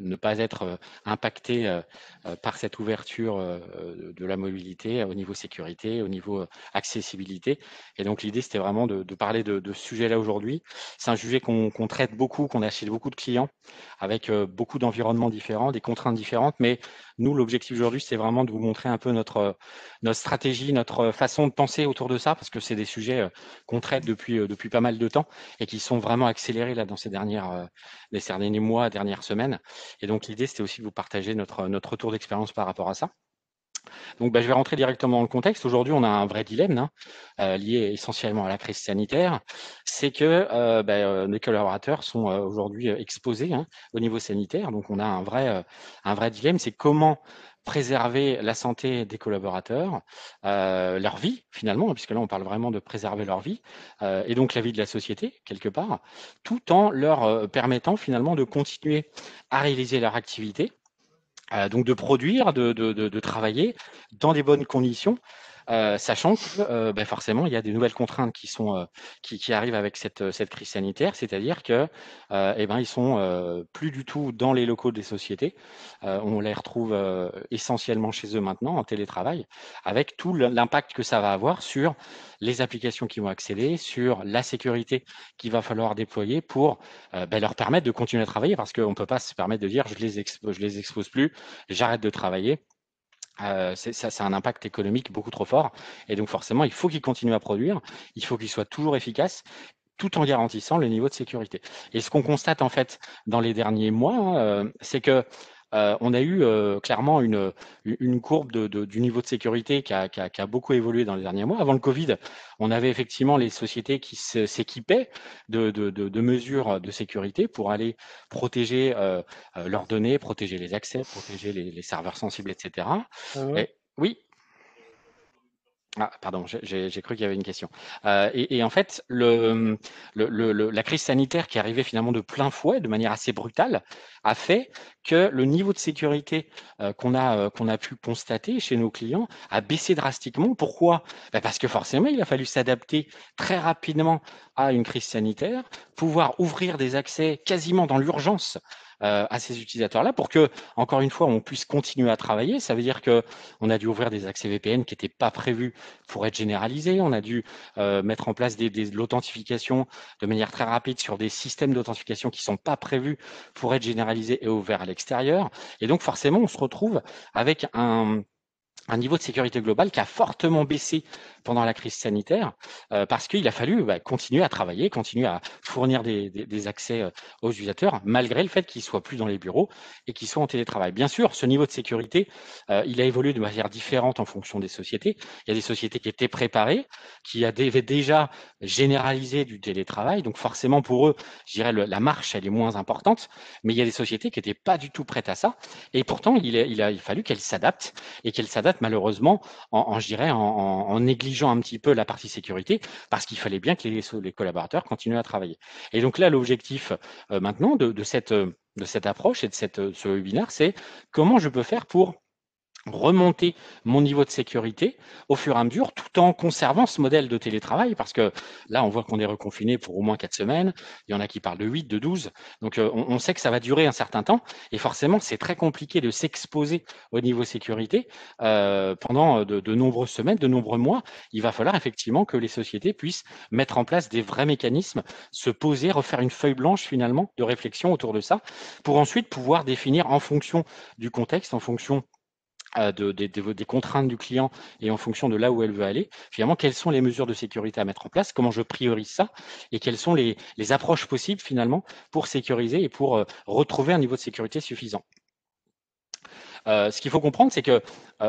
ne pas être impacté par cette ouverture de la mobilité au niveau sécurité, au niveau accessibilité. Et donc l'idée, c'était vraiment de parler de ce sujet-là aujourd'hui. C'est un sujet qu'on traite beaucoup, qu'on a chez beaucoup de clients, avec beaucoup d'environnements différents, des contraintes différentes. Mais nous, l'objectif aujourd'hui, c'est vraiment de vous montrer un peu notre stratégie, notre façon de penser autour de ça, parce que c'est des sujets qu'on traite depuis pas mal de temps et qui sont vraiment accélérés là dans les derniers mois, dernières semaines. Et donc l'idée, c'était aussi de vous partager notre retour d'expérience par rapport à ça. Donc je vais rentrer directement dans le contexte. Aujourd'hui, on a un vrai dilemme lié essentiellement à la crise sanitaire. C'est que les collaborateurs sont aujourd'hui exposés au niveau sanitaire. Donc on a un vrai dilemme, c'est comment préserver la santé des collaborateurs, leur vie finalement, puisque là on parle vraiment de préserver leur vie, et donc la vie de la société quelque part, tout en leur permettant finalement de continuer à réaliser leur activité, donc de produire, de travailler dans des bonnes conditions, sachant que forcément il y a des nouvelles contraintes qui arrivent avec cette crise sanitaire, c'est-à-dire que ils sont plus du tout dans les locaux des sociétés. On les retrouve essentiellement chez eux maintenant en télétravail, avec tout l'impact que ça va avoir sur les applications qui vont accéder, sur la sécurité qu'il va falloir déployer pour leur permettre de continuer à travailler, parce qu'on ne peut pas se permettre de dire je les expose plus, j'arrête de travailler. C'est un impact économique beaucoup trop fort. Et donc forcément, il faut qu'ils continuent à produire, il faut qu'ils soient toujours efficaces, tout en garantissant le niveau de sécurité. Et ce qu'on constate en fait dans les derniers mois, c'est que on a eu clairement une courbe du niveau de sécurité qui a beaucoup évolué dans les derniers mois. Avant le Covid, on avait effectivement les sociétés qui s'équipaient de mesures de sécurité pour aller protéger leurs données, protéger les accès, protéger les serveurs sensibles, etc. Allô? Et, oui. Ah, pardon, j'ai cru qu'il y avait une question. En fait, la crise sanitaire qui est arrivée finalement de plein fouet, de manière assez brutale, a fait que le niveau de sécurité qu'on a pu constater chez nos clients a baissé drastiquement. Pourquoi? Parce que forcément, il a fallu s'adapter très rapidement à une crise sanitaire, pouvoir ouvrir des accès quasiment dans l'urgence à ces utilisateurs-là pour que, encore une fois, on puisse continuer à travailler. Ça veut dire qu'on a dû ouvrir des accès VPN qui n'étaient pas prévus pour être généralisé. On a dû mettre en place de l'authentification de manière très rapide sur des systèmes d'authentification qui ne sont pas prévus pour être généralisés et ouverts à l'extérieur. Et donc forcément, on se retrouve avec un niveau de sécurité globale qui a fortement baissé pendant la crise sanitaire parce qu'il a fallu continuer à travailler, continuer à fournir des accès aux utilisateurs malgré le fait qu'ils ne soient plus dans les bureaux et qu'ils soient en télétravail. Bien sûr, ce niveau de sécurité, il a évolué de manière différente en fonction des sociétés. Il y a des sociétés qui étaient préparées, qui avaient déjà généralisé du télétravail. Donc forcément, pour eux, je dirais la marche, elle est moins importante. Mais il y a des sociétés qui n'étaient pas du tout prêtes à ça. Et pourtant, il a fallu qu'elles s'adaptent et qu'elles s'adaptent malheureusement je dirais, en négligeant un petit peu la partie sécurité, parce qu'il fallait bien que les collaborateurs continuent à travailler. Et donc là, l'objectif maintenant de cette approche et de ce webinaire, c'est comment je peux faire pour remonter mon niveau de sécurité au fur et à mesure, tout en conservant ce modèle de télétravail, parce que là, on voit qu'on est reconfiné pour au moins 4 semaines. Il y en a qui parlent de 8, de 12. Donc, on sait que ça va durer un certain temps. Et forcément, c'est très compliqué de s'exposer au niveau sécurité pendant de nombreuses semaines, de nombreux mois. Il va falloir effectivement que les sociétés puissent mettre en place des vrais mécanismes, se poser, refaire une feuille blanche finalement de réflexion autour de ça, pour ensuite pouvoir définir en fonction du contexte, en fonction des contraintes du client et en fonction de là où elle veut aller, finalement, quelles sont les mesures de sécurité à mettre en place, comment je priorise ça et quelles sont les approches possibles finalement pour sécuriser et pour retrouver un niveau de sécurité suffisant. Ce qu'il faut comprendre, c'est que,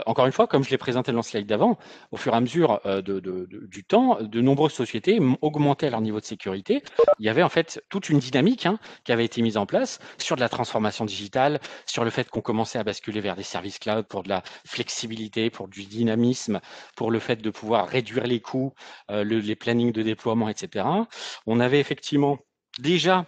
encore une fois, comme je l'ai présenté dans le slide d'avant, au fur et à mesure du temps, de nombreuses sociétés augmentaient leur niveau de sécurité. Il y avait en fait toute une dynamique qui avait été mise en place sur de la transformation digitale, sur le fait qu'on commençait à basculer vers des services cloud pour de la flexibilité, pour du dynamisme, pour le fait de pouvoir réduire les coûts, les plannings de déploiement, etc. On avait effectivement déjà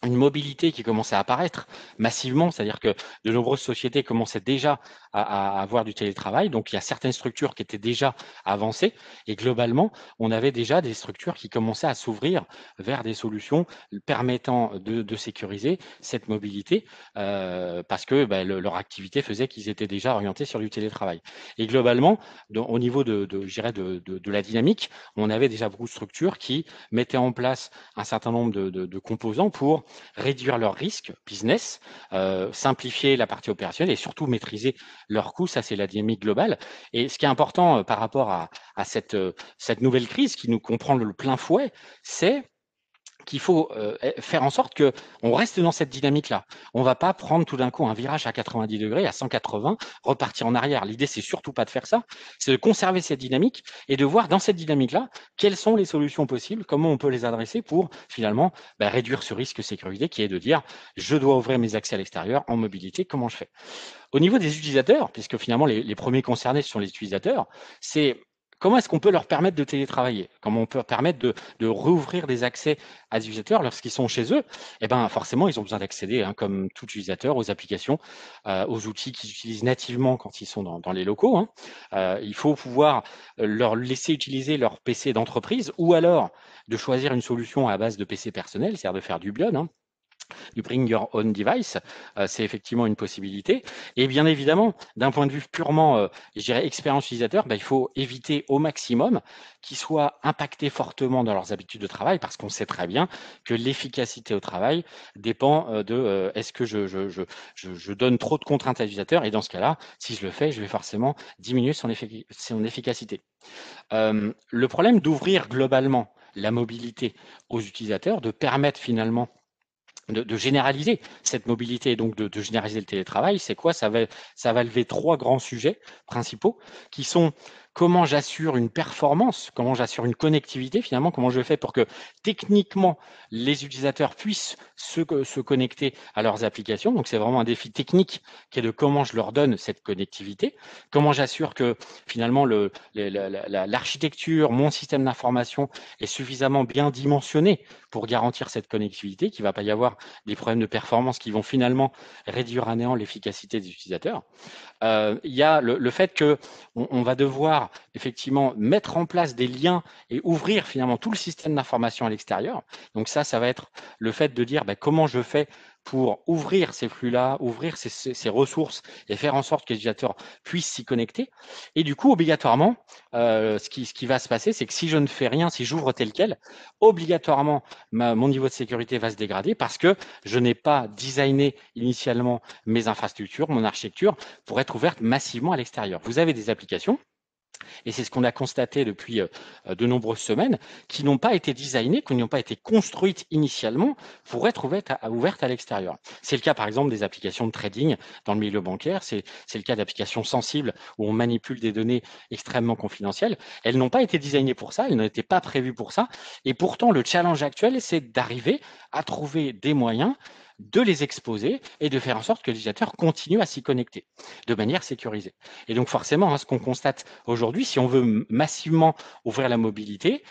une mobilité qui commençait à apparaître massivement, c'est-à-dire que de nombreuses sociétés commençaient déjà à avoir du télétravail. Donc, il y a certaines structures qui étaient déjà avancées et globalement, on avait déjà des structures qui commençaient à s'ouvrir vers des solutions permettant de sécuriser cette mobilité parce que leur activité faisait qu'ils étaient déjà orientés sur du télétravail. Et globalement, au niveau je dirais de la dynamique, on avait déjà beaucoup de structures qui mettaient en place un certain nombre de composants pour réduire leurs risques business, simplifier la partie opérationnelle et surtout maîtriser leurs coûts. Ça, c'est la dynamique globale. Et ce qui est important par rapport à cette nouvelle crise qui nous comprend le plein fouet, c'est qu'il faut faire en sorte qu'on reste dans cette dynamique-là. On ne va pas prendre tout d'un coup un virage à 90 degrés, à 180, repartir en arrière. L'idée, c'est surtout pas de faire ça, c'est de conserver cette dynamique et de voir dans cette dynamique-là quelles sont les solutions possibles, comment on peut les adresser pour finalement réduire ce risque sécurité qui est de dire je dois ouvrir mes accès à l'extérieur en mobilité, comment je fais? Au niveau des utilisateurs, puisque finalement les premiers concernés ce sont les utilisateurs, c'est comment est-ce qu'on peut leur permettre de télétravailler? Comment on peut permettre de rouvrir des accès à des utilisateurs lorsqu'ils sont chez eux? Eh ben, forcément, ils ont besoin d'accéder, comme tout utilisateur, aux applications, aux outils qu'ils utilisent nativement quand ils sont dans les locaux, hein. Il faut pouvoir leur laisser utiliser leur PC d'entreprise ou alors de choisir une solution à base de PC personnel, c'est-à-dire de faire du BION, hein, du Bring Your Own Device, c'est effectivement une possibilité. Et bien évidemment, d'un point de vue purement, je dirais, expérience utilisateur, il faut éviter au maximum qu'ils soient impactés fortement dans leurs habitudes de travail parce qu'on sait très bien que l'efficacité au travail dépend de est-ce que je donne trop de contraintes à l'utilisateur et dans ce cas-là, si je le fais, je vais forcément diminuer son efficacité. Le problème d'ouvrir globalement la mobilité aux utilisateurs, de permettre finalement de généraliser cette mobilité et donc de généraliser le télétravail, c'est quoi? Ça va lever trois grands sujets principaux qui sont comment j'assure une performance, comment j'assure une connectivité finalement, comment je fais pour que techniquement les utilisateurs puissent se connecter à leurs applications. Donc c'est vraiment un défi technique qui est de comment je leur donne cette connectivité, comment j'assure que finalement l'architecture, mon système d'information est suffisamment bien dimensionné pour garantir cette connectivité, qu'il ne va pas y avoir des problèmes de performance qui vont finalement réduire à néant l'efficacité des utilisateurs. Il y a le fait qu'on va devoir effectivement mettre en place des liens et ouvrir finalement tout le système d'information à l'extérieur. Donc ça va être le fait de dire comment je fais pour ouvrir ces flux-là, ouvrir ces ressources et faire en sorte que les utilisateurs puissent s'y connecter. Et du coup, obligatoirement, ce qui va se passer, c'est que si je ne fais rien, si j'ouvre tel quel, obligatoirement, mon niveau de sécurité va se dégrader parce que je n'ai pas designé initialement mes infrastructures, mon architecture, pour être ouverte massivement à l'extérieur. Vous avez des applications, et c'est ce qu'on a constaté depuis de nombreuses semaines, qui n'ont pas été designées, qui n'ont pas été construites initialement pour être ouvertes à l'extérieur. C'est le cas par exemple des applications de trading dans le milieu bancaire, c'est le cas d'applications sensibles où on manipule des données extrêmement confidentielles. Elles n'ont pas été designées pour ça, elles n'étaient pas prévues pour ça, et pourtant le challenge actuel, c'est d'arriver à trouver des moyens de les exposer et de faire en sorte que l'utilisateur continue à s'y connecter de manière sécurisée. Et donc forcément, ce qu'on constate aujourd'hui, si on veut massivement ouvrir la mobilité,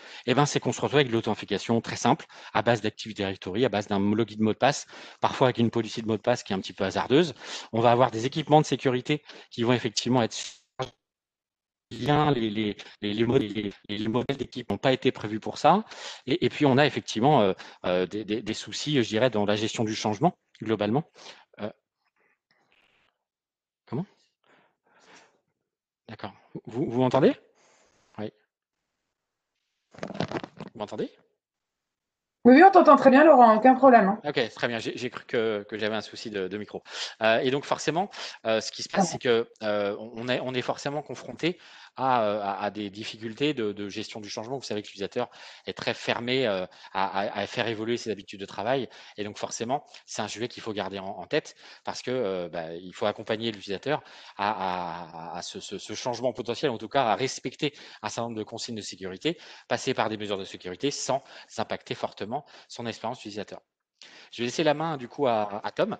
c'est qu'on se retrouve avec de l'authentification très simple, à base d'Active Directory, à base d'un login mot de passe, parfois avec une policy de mot de passe qui est un petit peu hasardeuse. On va avoir des équipements de sécurité qui vont effectivement être bien, les modèles d'équipe n'ont pas été prévus pour ça. Et puis, on a effectivement des soucis, je dirais, dans la gestion du changement, globalement. Comment? D'accord. Vous m'entendez? Oui. Vous m'entendez? Oui, oui, on t'entend très bien, Laurent, aucun problème, hein. Ok, très bien. J'ai cru que j'avais un souci de micro. Et donc forcément, ce qui se passe, c'est que on est forcément confronté à des difficultés de gestion du changement. Vous savez que l'utilisateur est très fermé à faire évoluer ses habitudes de travail. Et donc forcément, c'est un sujet qu'il faut garder en tête parce que il faut accompagner l'utilisateur à ce changement potentiel, en tout cas à respecter un certain nombre de consignes de sécurité, passer par des mesures de sécurité sans impacter fortement son expérience utilisateur. Je vais laisser la main du coup à Tom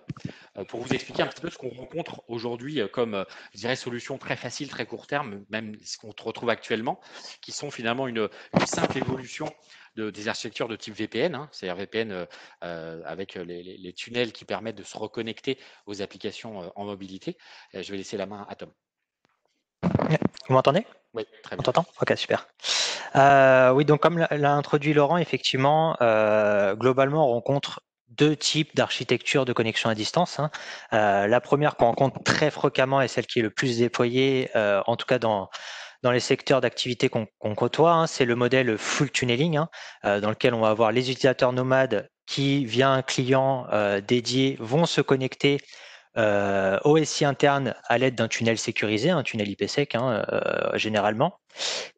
pour vous expliquer un petit peu ce qu'on rencontre aujourd'hui comme, je dirais, solution très facile, très court terme, même ce qu'on retrouve actuellement, qui sont finalement une simple évolution des architectures de type VPN, hein, c'est-à-dire VPN avec les tunnels qui permettent de se reconnecter aux applications en mobilité. Je vais laisser la main à Tom. Vous m'entendez? Oui, très On bien. t'entend? Ok, super. Oui, donc comme l'a introduit Laurent, effectivement, globalement, on rencontre deux types d'architecture de connexion à distance, hein. La première qu'on rencontre très fréquemment et celle qui est le plus déployée, en tout cas dans les secteurs d'activité qu'on côtoie, hein, c'est le modèle full tunneling, hein, dans lequel on va avoir les utilisateurs nomades qui, via un client dédié, vont se connecter au SI interne à l'aide d'un tunnel sécurisé, un tunnel IPsec généralement.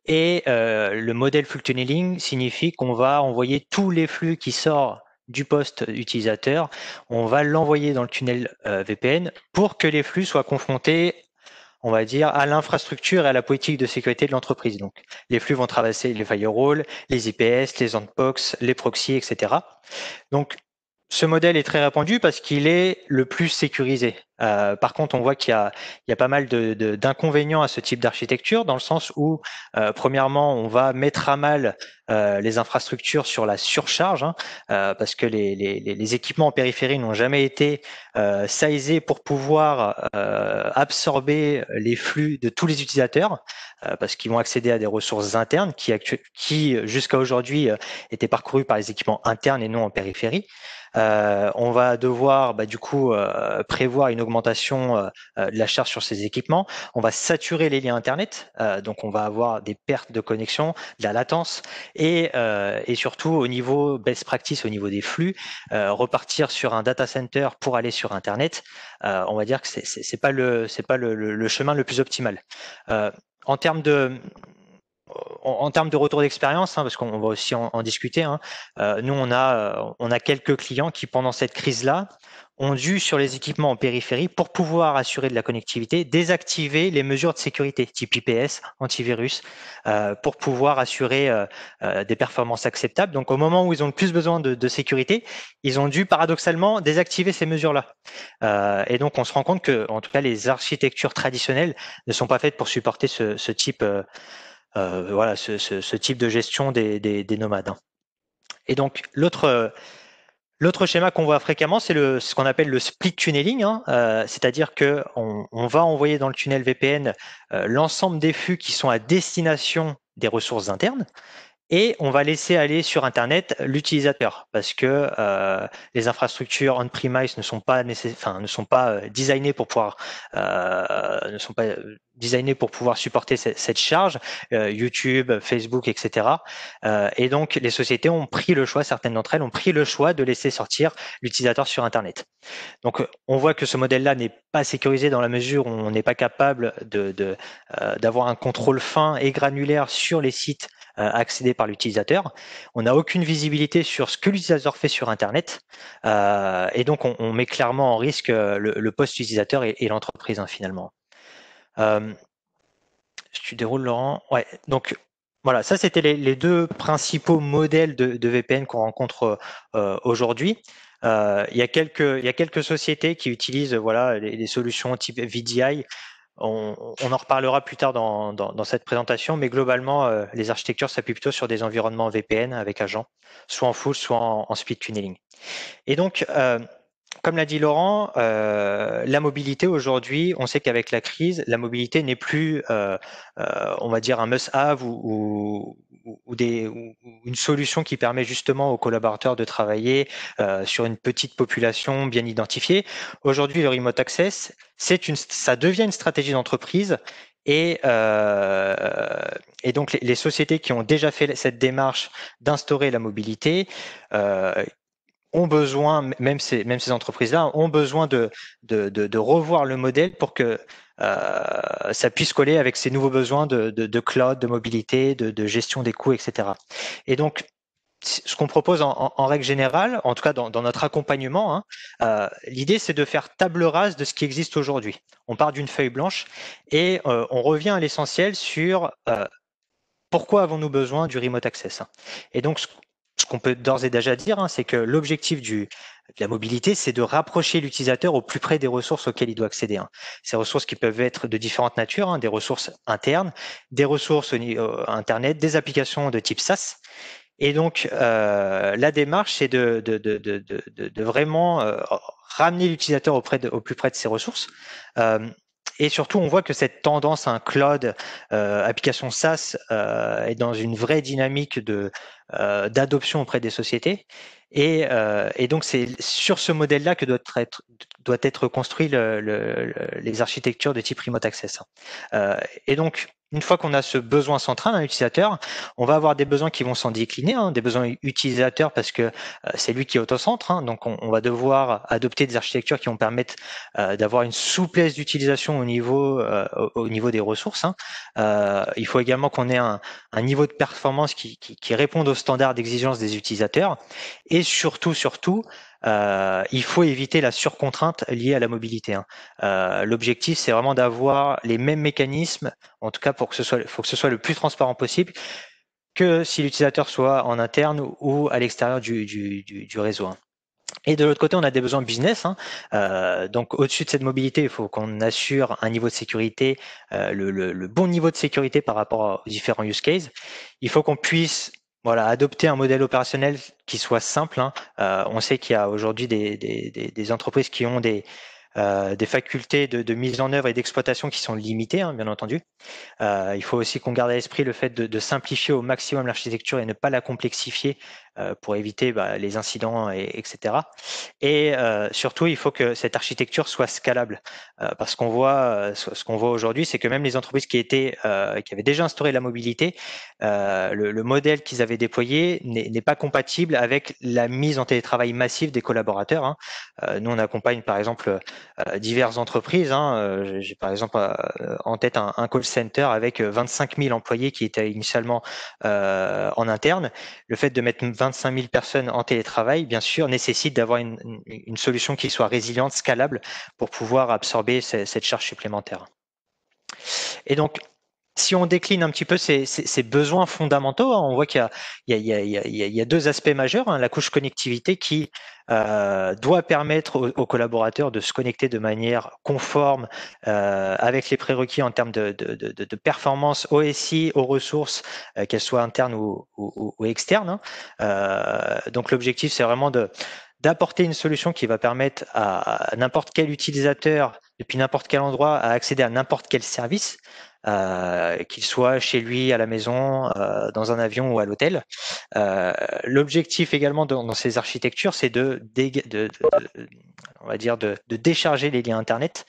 Et le modèle full tunneling signifie qu'on va envoyer tous les flux qui sortent du poste utilisateur, on va l'envoyer dans le tunnel VPN pour que les flux soient confrontés, on va dire, à l'infrastructure et à la politique de sécurité de l'entreprise. Donc, les flux vont traverser les firewalls, les IPS, les endpoints, les proxys, etc. Donc, ce modèle est très répandu parce qu'il est le plus sécurisé. Par contre, on voit qu'il y a pas mal d'inconvénients à ce type d'architecture, dans le sens où, premièrement, on va mettre à mal les infrastructures sur la surcharge, hein, parce que les équipements en périphérie n'ont jamais été sizés pour pouvoir absorber les flux de tous les utilisateurs, parce qu'ils vont accéder à des ressources internes qui jusqu'à aujourd'hui, étaient parcourues par les équipements internes et non en périphérie. On va devoir du coup prévoir une augmentation de la charge sur ces équipements. On va saturer les liens Internet, donc on va avoir des pertes de connexion, de la latence et surtout au niveau best practice, au niveau des flux, repartir sur un data center pour aller sur Internet, on va dire que c'est pas le chemin le plus optimal. En termes de retour d'expérience, hein, parce qu'on va aussi en discuter, hein, nous on a quelques clients qui pendant cette crise-là ont dû sur les équipements en périphérie, pour pouvoir assurer de la connectivité, désactiver les mesures de sécurité type IPS, antivirus, pour pouvoir assurer des performances acceptables. Donc au moment où ils ont le plus besoin de sécurité, ils ont dû paradoxalement désactiver ces mesures-là. Et donc on se rend compte que, en tout cas, les architectures traditionnelles ne sont pas faites pour supporter ce type ce type de gestion des nomades, hein. Et donc l'autre schéma qu'on voit fréquemment, c'est ce qu'on appelle le split tunneling, hein, c'est-à-dire que on va envoyer dans le tunnel VPN l'ensemble des flux qui sont à destination des ressources internes, et on va laisser aller sur Internet l'utilisateur, parce que les infrastructures on-premise ne sont pas designées pour pouvoir supporter cette charge, YouTube, Facebook, etc. Et donc les sociétés ont pris le choix, certaines d'entre elles ont pris le choix de laisser sortir l'utilisateur sur Internet. Donc on voit que ce modèle-là n'est pas sécurisé dans la mesure où on n'est pas capable d'avoir un contrôle fin et granulaire sur les sites accédés par l'utilisateur. On n'a aucune visibilité sur ce que l'utilisateur fait sur Internet, et donc on met clairement en risque le poste utilisateur et l'entreprise, hein, finalement. Tu déroules, Laurent. Ouais. Donc voilà, ça c'était les deux principaux modèles de VPN qu'on rencontre aujourd'hui. Il y a quelques sociétés qui utilisent les solutions type VDI. On en reparlera plus tard dans cette présentation, mais globalement, les architectures s'appuient plutôt sur des environnements VPN avec agents, soit en full, soit en split tunneling. Et donc, comme l'a dit Laurent, la mobilité aujourd'hui, on sait qu'avec la crise, la mobilité n'est plus, on va dire, un must-have ou une solution qui permet justement aux collaborateurs de travailler sur une petite population bien identifiée. Aujourd'hui, le remote access, ça devient une stratégie d'entreprise. Et donc les sociétés qui ont déjà fait cette démarche d'instaurer la mobilité ont besoin, même ces entreprises-là, ont besoin de revoir le modèle pour que ça puisse coller avec ces nouveaux besoins de cloud, de mobilité, de gestion des coûts, etc. Et donc, ce qu'on propose en règle générale, en tout cas dans notre accompagnement, hein, l'idée c'est de faire table rase de ce qui existe aujourd'hui. On part d'une feuille blanche et on revient à l'essentiel sur pourquoi avons-nous besoin du remote access. Et donc, ce qu'on peut d'ores et déjà dire, c'est que l'objectif de la mobilité, c'est de rapprocher l'utilisateur au plus près des ressources auxquelles il doit accéder. Ces ressources qui peuvent être de différentes natures, des ressources internes, des ressources au niveau Internet, des applications de type SaaS. Et donc, la démarche, c'est de vraiment ramener l'utilisateur au plus près de ses ressources. Et surtout, on voit que cette tendance à un cloud, application SaaS, est dans une vraie dynamique d'adoption auprès des sociétés. Et donc, c'est sur ce modèle-là que doit être construit les architectures de type remote access. Et donc, une fois qu'on a ce besoin central, un utilisateur, on va avoir des besoins qui vont s'en décliner, des besoins utilisateurs parce que c'est lui qui est autocentre. Donc, on va devoir adopter des architectures qui vont permettre d'avoir une souplesse d'utilisation au niveau des ressources. Il faut également qu'on ait un niveau de performance qui réponde aux standards d'exigence des utilisateurs. Et surtout, il faut éviter la surcontrainte liée à la mobilité. L'objectif, c'est vraiment d'avoir les mêmes mécanismes, en tout cas faut que ce soit le plus transparent possible, que si l'utilisateur soit en interne ou à l'extérieur du réseau. Et de l'autre côté, on a des besoins business. Donc, au-dessus de cette mobilité, il faut qu'on assure un niveau de sécurité, le bon niveau de sécurité par rapport aux différents use cases. Il faut qu'on puisse adopter un modèle opérationnel qui soit simple. On sait qu'il y a aujourd'hui des entreprises qui ont des facultés de mise en œuvre et d'exploitation qui sont limitées, bien entendu. Il faut aussi qu'on garde à l'esprit le fait de simplifier au maximum l'architecture et ne pas la complexifier pour éviter les incidents, etc. Et surtout, il faut que cette architecture soit scalable, parce qu'on voit, ce qu'on voit aujourd'hui, c'est que même les entreprises qui avaient déjà instauré la mobilité, le modèle qu'ils avaient déployé n'est pas compatible avec la mise en télétravail massive des collaborateurs. Nous, on accompagne par exemple diverses entreprises. J'ai par exemple en tête un call center avec 25 000 employés qui étaient initialement en interne. Le fait de mettre 25 000 personnes en télétravail, bien sûr, nécessite d'avoir une solution qui soit résiliente, scalable, pour pouvoir absorber cette charge supplémentaire. Et donc, si on décline un petit peu ces besoins fondamentaux, on voit qu'il y a deux aspects majeurs. La couche connectivité qui doit permettre aux collaborateurs de se connecter de manière conforme avec les prérequis en termes de performance OSI, aux ressources, qu'elles soient internes ou externes. Donc l'objectif, c'est vraiment d'apporter une solution qui va permettre à n'importe quel utilisateur, depuis n'importe quel endroit, à accéder à n'importe quel service, qu'il soit chez lui, à la maison, dans un avion ou à l'hôtel. L'objectif également dans ces architectures, c'est on va dire de décharger les liens Internet,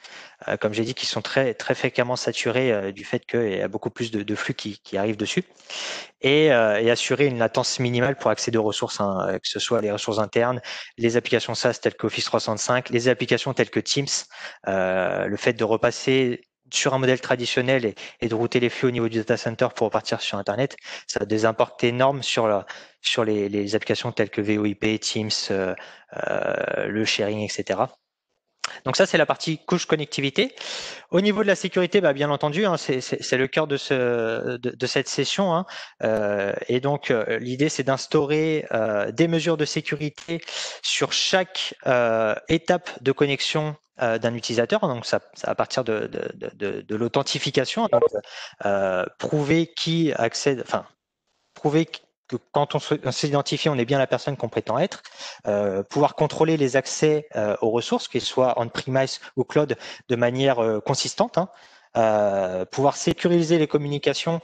comme j'ai dit, qui sont très, très fréquemment saturés du fait qu'il y a beaucoup plus de flux qui arrivent dessus, et assurer une latence minimale pour accéder aux ressources, que ce soit les ressources internes, les applications SaaS telles qu'Office 365, les applications telles que Teams, le fait de repasser sur un modèle traditionnel et de router les flux au niveau du data center pour repartir sur Internet, ça a des impacts énormes sur les applications telles que VoIP, Teams, le sharing, etc. Donc ça, c'est la partie couche connectivité. Au niveau de la sécurité, bien entendu, c'est le cœur de cette session. Et donc, l'idée, c'est d'instaurer des mesures de sécurité sur chaque étape de connexion d'un utilisateur. Donc, ça à partir de l'authentification. Donc, prouver qui accède, enfin, prouver que quand on s'identifie, on est bien la personne qu'on prétend être, pouvoir contrôler les accès aux ressources, qu'ils soient on-premise ou cloud, de manière consistante, pouvoir sécuriser les communications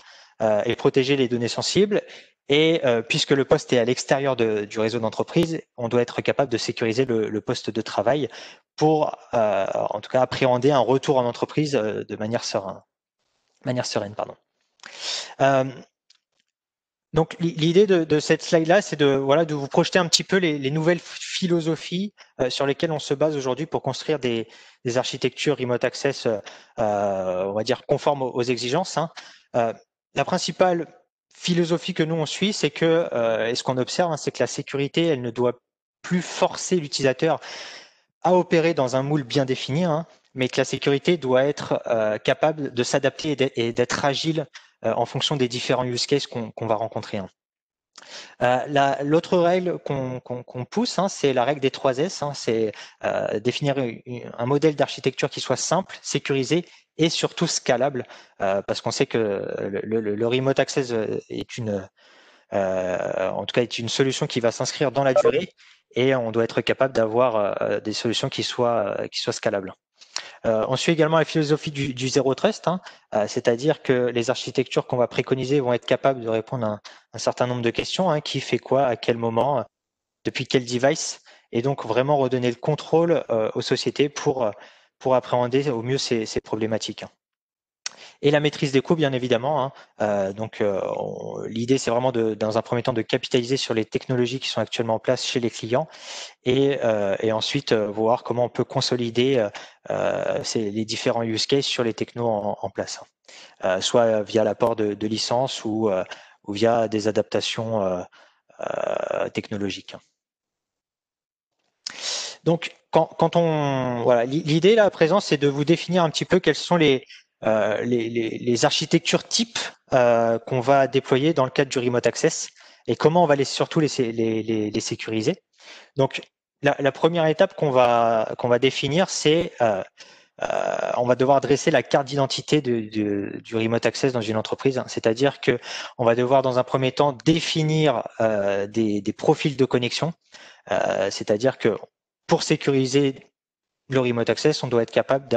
et protéger les données sensibles. Et puisque le poste est à l'extérieur du réseau d'entreprise, on doit être capable de sécuriser le poste de travail pour, en tout cas, appréhender un retour en entreprise de manière sereine. Donc l'idée de cette slide-là, c'est de vous projeter un petit peu les nouvelles philosophies sur lesquelles on se base aujourd'hui pour construire des architectures remote access, on va dire, conformes aux exigences. La principale philosophie que nous on suit, c'est que, et ce qu'on observe, c'est que la sécurité, elle ne doit plus forcer l'utilisateur à opérer dans un moule bien défini, mais que la sécurité doit être capable de s'adapter et d'être agile en fonction des différents use cases qu'on va rencontrer. L'autre règle qu'on pousse, c'est la règle des 3 S. C'est définir un modèle d'architecture qui soit simple, sécurisé et surtout scalable, parce qu'on sait que le remote access est en tout cas est une solution qui va s'inscrire dans la durée, et on doit être capable d'avoir des solutions qui soient scalables. On suit également la philosophie du zéro trust, c'est-à-dire que les architectures qu'on va préconiser vont être capables de répondre à un certain nombre de questions, qui fait quoi, à quel moment, depuis quel device, et donc vraiment redonner le contrôle aux sociétés pour appréhender au mieux ces problématiques. Et la maîtrise des coûts, bien évidemment. L'idée, c'est vraiment dans un premier temps de capitaliser sur les technologies qui sont actuellement en place chez les clients, et ensuite voir comment on peut consolider les différents use cases sur les technos en place, soit via l'apport de licences ou via des adaptations technologiques. Donc, l'idée là à présent, c'est de vous définir un petit peu quelles sont les architectures types qu'on va déployer dans le cadre du remote access, et comment on va surtout les sécuriser. Donc, la première étape qu'on va définir, c'est on va devoir dresser la carte d'identité du remote access dans une entreprise. C'est-à-dire que on va devoir dans un premier temps définir des profils de connexion. C'est-à-dire que pour sécuriser le remote access, on doit être capable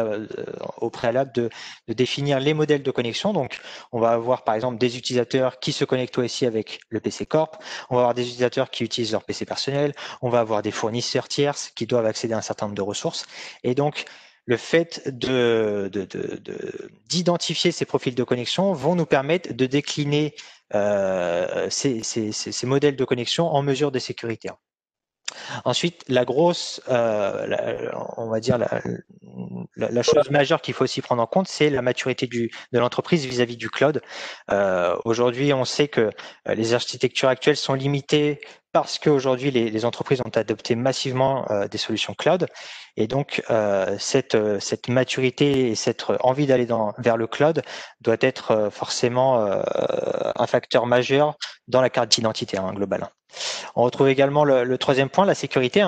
au préalable de définir les modèles de connexion. Donc, on va avoir par exemple des utilisateurs qui se connectent au SI avec le PC Corp. On va avoir des utilisateurs qui utilisent leur PC personnel. On va avoir des fournisseurs tierces qui doivent accéder à un certain nombre de ressources. Et donc, le fait d'identifier ces profils de connexion vont nous permettre de décliner ces modèles de connexion en mesure de sécurité. Ensuite, on va dire la chose majeure qu'il faut aussi prendre en compte, c'est la maturité de l'entreprise vis-à-vis du cloud. Aujourd'hui, on sait que les architectures actuelles sont limitées parce qu'aujourd'hui, les entreprises ont adopté massivement des solutions cloud. Et donc, cette maturité et cette envie d'aller vers le cloud doit être forcément un facteur majeur dans la carte d'identité globale. On retrouve également le troisième point, la sécurité.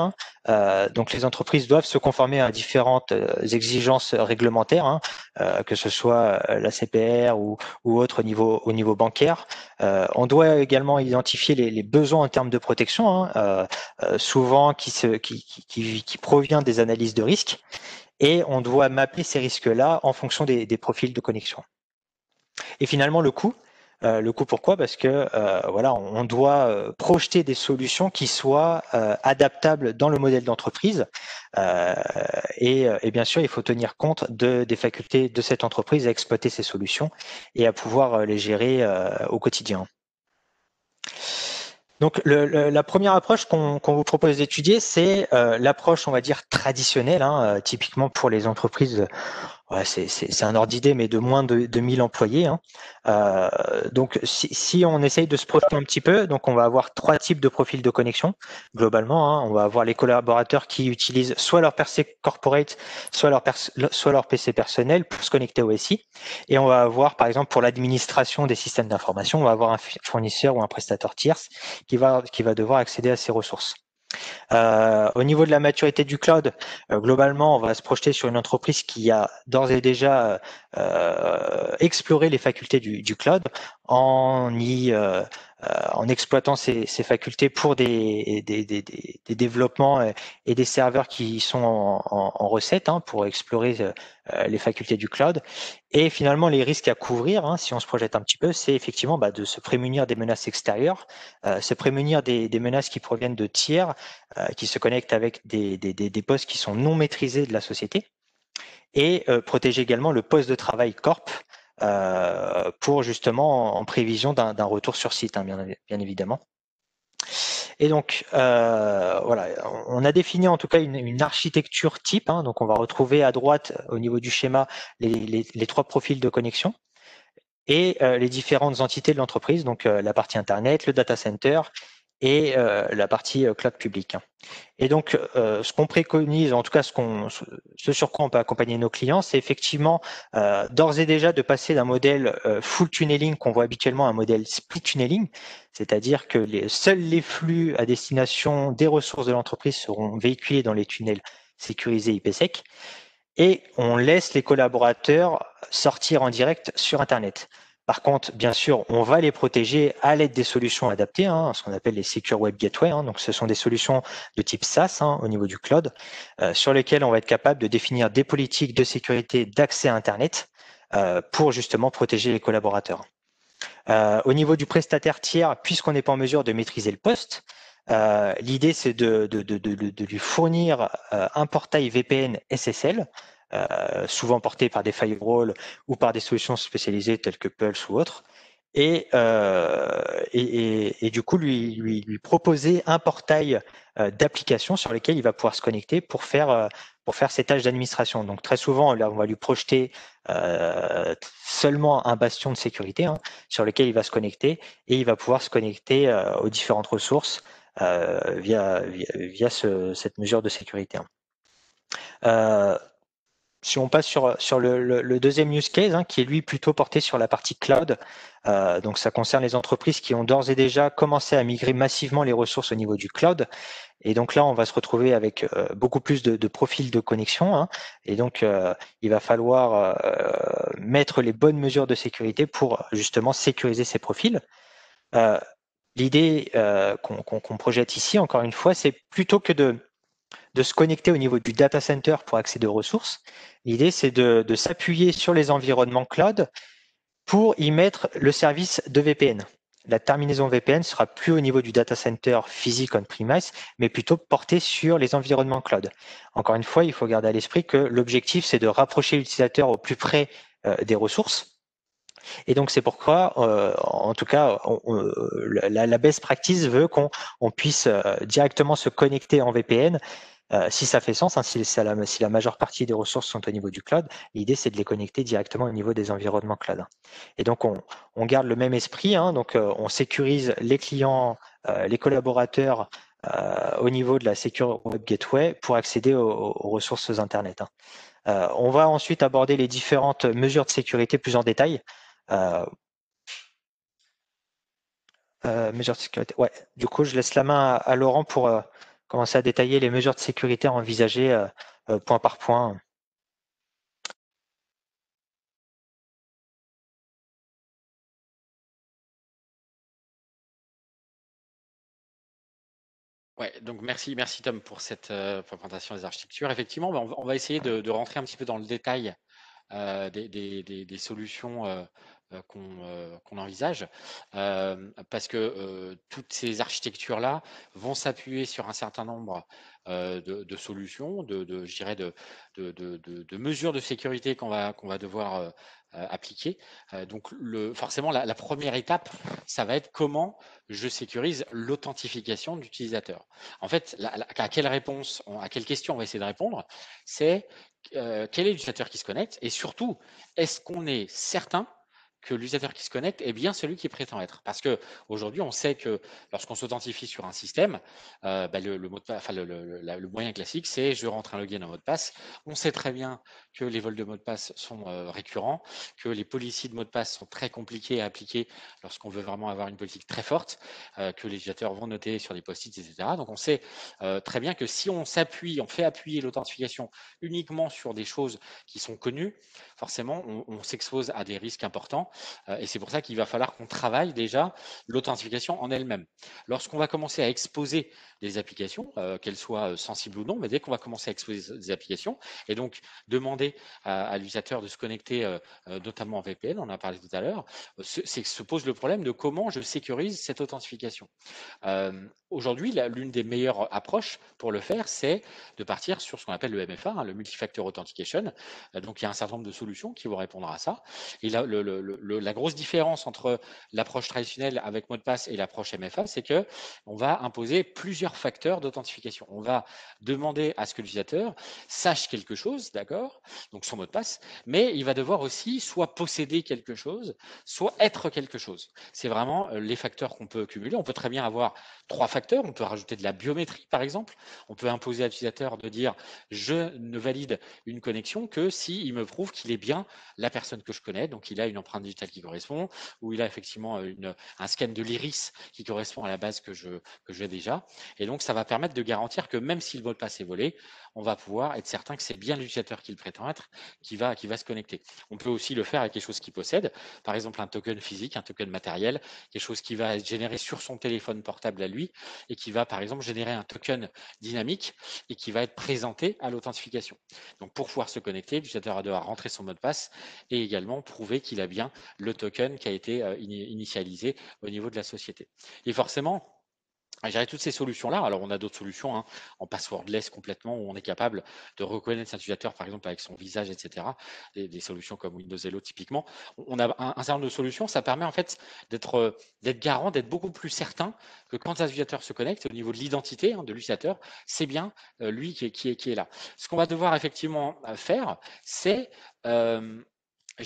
Donc, les entreprises doivent se conformer à différentes exigences réglementaires, que ce soit la CPR ou autre au niveau bancaire. On doit également identifier les besoins en termes de protection, souvent qui provient des analyses de risques, et on doit mapper ces risques-là en fonction des profils de connexion. Et finalement, le coût. Pourquoi? Parce que on doit projeter des solutions qui soient adaptables dans le modèle d'entreprise, et bien sûr, il faut tenir compte des facultés de cette entreprise à exploiter ces solutions et à pouvoir les gérer au quotidien. Donc, la première approche qu'on vous propose d'étudier, c'est l'approche, on va dire, traditionnelle, typiquement pour les entreprises. C'est un ordre d'idée, mais de moins de 1000 employés. Donc, si on essaye de se projeter un petit peu, donc on va avoir 3 types de profils de connexion. Globalement, on va avoir les collaborateurs qui utilisent soit leur PC corporate, soit leur PC personnel pour se connecter au SI. Et on va avoir, par exemple, pour l'administration des systèmes d'information, on va avoir un fournisseur ou un prestataire tierce qui va devoir accéder à ces ressources. Au niveau de la maturité du cloud, globalement, on va se projeter sur une entreprise qui a d'ores et déjà exploré les facultés du cloud en exploitant ces facultés pour des développements et des serveurs qui sont en recette, pour explorer les facultés du cloud. Et finalement, les risques à couvrir, si on se projette un petit peu, c'est effectivement de se prémunir des menaces extérieures, se prémunir des menaces qui proviennent de tiers, qui se connectent avec des postes qui sont non maîtrisés de la société, et protéger également le poste de travail corp pour justement en prévision d'un retour sur site, bien évidemment. Et donc, on a défini en tout cas une architecture type. Donc, on va retrouver à droite, au niveau du schéma, les 3 profils de connexion et les différentes entités de l'entreprise, donc la partie Internet, le data center et la partie cloud public. Et donc, ce qu'on préconise, en tout cas ce sur quoi on peut accompagner nos clients, c'est effectivement d'ores et déjà de passer d'un modèle full tunneling qu'on voit habituellement à un modèle split tunneling, c'est-à-dire que seuls les flux à destination des ressources de l'entreprise seront véhiculés dans les tunnels sécurisés IPsec, et on laisse les collaborateurs sortir en direct sur Internet. Par contre, bien sûr, on va les protéger à l'aide des solutions adaptées, ce qu'on appelle les Secure Web Gateway. Donc, ce sont des solutions de type SaaS au niveau du cloud, sur lesquelles on va être capable de définir des politiques de sécurité d'accès à Internet pour justement protéger les collaborateurs. Au niveau du prestataire tiers, puisqu'on n'est pas en mesure de maîtriser le poste, l'idée c'est de lui fournir un portail VPN SSL, souvent porté par des firewalls ou par des solutions spécialisées telles que Pulse ou autres, et du coup lui proposer un portail d'applications sur lesquelles il va pouvoir se connecter pour faire ses tâches d'administration. Donc très souvent, là, on va lui projeter seulement un bastion de sécurité sur lequel il va se connecter, et il va pouvoir se connecter aux différentes ressources via cette mesure de sécurité. Si on passe sur le deuxième use case, qui est lui plutôt porté sur la partie cloud, donc ça concerne les entreprises qui ont d'ores et déjà commencé à migrer massivement les ressources au niveau du cloud. Et donc là, on va se retrouver avec beaucoup plus de profils de connexion. Et donc, il va falloir mettre les bonnes mesures de sécurité pour justement sécuriser ces profils. L'idée qu'on projette ici, encore une fois, c'est plutôt que de se connecter au niveau du data center pour accéder aux ressources. L'idée, c'est de s'appuyer sur les environnements cloud pour y mettre le service de VPN. La terminaison VPN sera plus au niveau du data center physique on-premise, mais plutôt portée sur les environnements cloud. Encore une fois, il faut garder à l'esprit que l'objectif, c'est de rapprocher l'utilisateur au plus près des ressources. Et donc, c'est pourquoi, en tout cas, la best practice veut qu'on puisse directement se connecter en VPN. Si ça fait sens, si la majeure partie des ressources sont au niveau du cloud, l'idée c'est de les connecter directement au niveau des environnements cloud. Et donc on garde le même esprit, donc on sécurise les clients, les collaborateurs au niveau de la Secure Web Gateway pour accéder aux ressources Internet. On va ensuite aborder les différentes mesures de sécurité plus en détail. Mesures de sécurité. Ouais. Du coup, je laisse la main à Laurent pour commencer à détailler les mesures de sécurité envisagées point par point. Ouais, donc merci Tom pour cette présentation des architectures. Effectivement, on va essayer de rentrer un petit peu dans le détail des solutions qu'on envisage, parce que toutes ces architectures-là vont s'appuyer sur un certain nombre de solutions, je dirais de mesures de sécurité qu'on va devoir appliquer. Donc forcément, la première étape, ça va être comment je sécurise l'authentification de l'utilisateur. En fait, à quelle question on va essayer de répondre, c'est quel est l'utilisateur qui se connecte, et surtout, est-ce qu'on est certain que l'utilisateur qui se connecte est bien celui qui prétend être. Parce qu'aujourd'hui, on sait que lorsqu'on s'authentifie sur un système, le moyen classique, c'est je rentre un login, un mot de passe. On sait très bien que les vols de mots de passe sont récurrents, que les policies de mots de passe sont très compliquées à appliquer lorsqu'on veut vraiment avoir une politique très forte, que les utilisateurs vont noter sur des post-it, etc. Donc on sait très bien que si on fait appuyer l'authentification uniquement sur des choses qui sont connues, forcément, on s'expose à des risques importants. Et c'est pour ça qu'il va falloir qu'on travaille déjà l'authentification en elle-même. Lorsqu'on va commencer à exposer des applications, qu'elles soient sensibles ou non, mais dès qu'on va commencer à exposer des applications, et donc demander à l'utilisateur de se connecter, notamment en VPN, on en a parlé tout à l'heure, se pose le problème de comment je sécurise cette authentification. Aujourd'hui, l'une des meilleures approches pour le faire, c'est de partir sur ce qu'on appelle le MFA, hein, le Multi-Factor Authentication. Donc, il y a un certain nombre de solutions qui vont répondre à ça. Et là, la grosse différence entre l'approche traditionnelle avec mot de passe et l'approche MFA, c'est que on va imposer plusieurs facteurs d'authentification. On va demander à ce que l'utilisateur sache quelque chose, d'accord, donc son mot de passe, mais il va devoir aussi soit posséder quelque chose, soit être quelque chose. C'est vraiment les facteurs qu'on peut cumuler. On peut très bien avoir 3 facteurs. On peut rajouter de la biométrie, par exemple. On peut imposer à l'utilisateur de dire je ne valide une connexion que s'il me prouve qu'il est bien la personne que je connais. Donc, il a une empreinte digitale qui correspond, ou il a effectivement un scan de l'iris qui correspond à la base que j'ai déjà. Et donc, ça va permettre de garantir que même si le mot de passe est volé, on va pouvoir être certain que c'est bien l'utilisateur qui le prétend être qui va se connecter. On peut aussi le faire avec quelque chose qu'il possède, par exemple un token physique, un token matériel, quelque chose qui va être généré sur son téléphone portable à lui et qui va par exemple générer un token dynamique et qui va être présenté à l'authentification. Donc pour pouvoir se connecter, l'utilisateur va devoir rentrer son mot de passe et également prouver qu'il a bien le token qui a été initialisé au niveau de la société. Et forcément, gérer toutes ces solutions-là. Alors, on a d'autres solutions hein, en passwordless complètement où on est capable de reconnaître un utilisateur, par exemple, avec son visage, etc. Des solutions comme Windows Hello, typiquement. On a un certain nombre de solutions. Ça permet en fait d'être garant, d'être beaucoup plus certain que quand un utilisateur se connecte, au niveau de l'identité hein, de l'utilisateur, c'est bien lui qui est là. Ce qu'on va devoir effectivement faire, c'est, je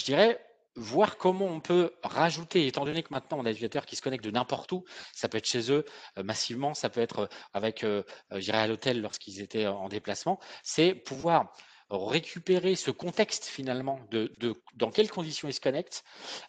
dirais, voir comment on peut rajouter, étant donné que maintenant on a des utilisateurs qui se connectent de n'importe où, ça peut être chez eux massivement, ça peut être avec, je dirais à l'hôtel lorsqu'ils étaient en déplacement, c'est pouvoir récupérer ce contexte finalement de dans quelles conditions ils se connectent,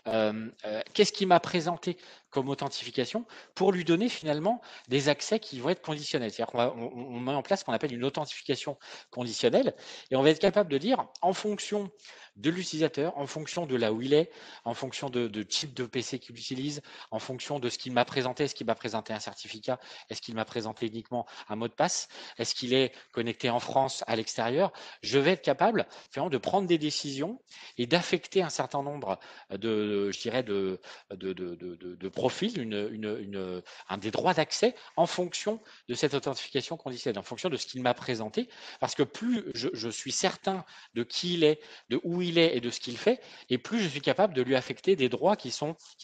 qu'est-ce qui m'a présenté comme authentification pour lui donner finalement des accès qui vont être conditionnels. C'est-à-dire qu'on met en place ce qu'on appelle une authentification conditionnelle et on va être capable de dire en fonction de l'utilisateur, en fonction de là où il est, en fonction de type de PC qu'il utilise, en fonction de ce qu'il m'a présenté, est-ce qu'il m'a présenté un certificat, est-ce qu'il m'a présenté uniquement un mot de passe, est-ce qu'il est connecté en France, à l'extérieur, je vais être capable finalement de prendre des décisions et d'affecter un certain nombre je dirais de profils, un des droits d'accès en fonction de cette authentification conditionnelle, en fonction de ce qu'il m'a présenté, parce que plus je suis certain de qui il est, de où il est et de ce qu'il fait, et plus je suis capable de lui affecter des droits qui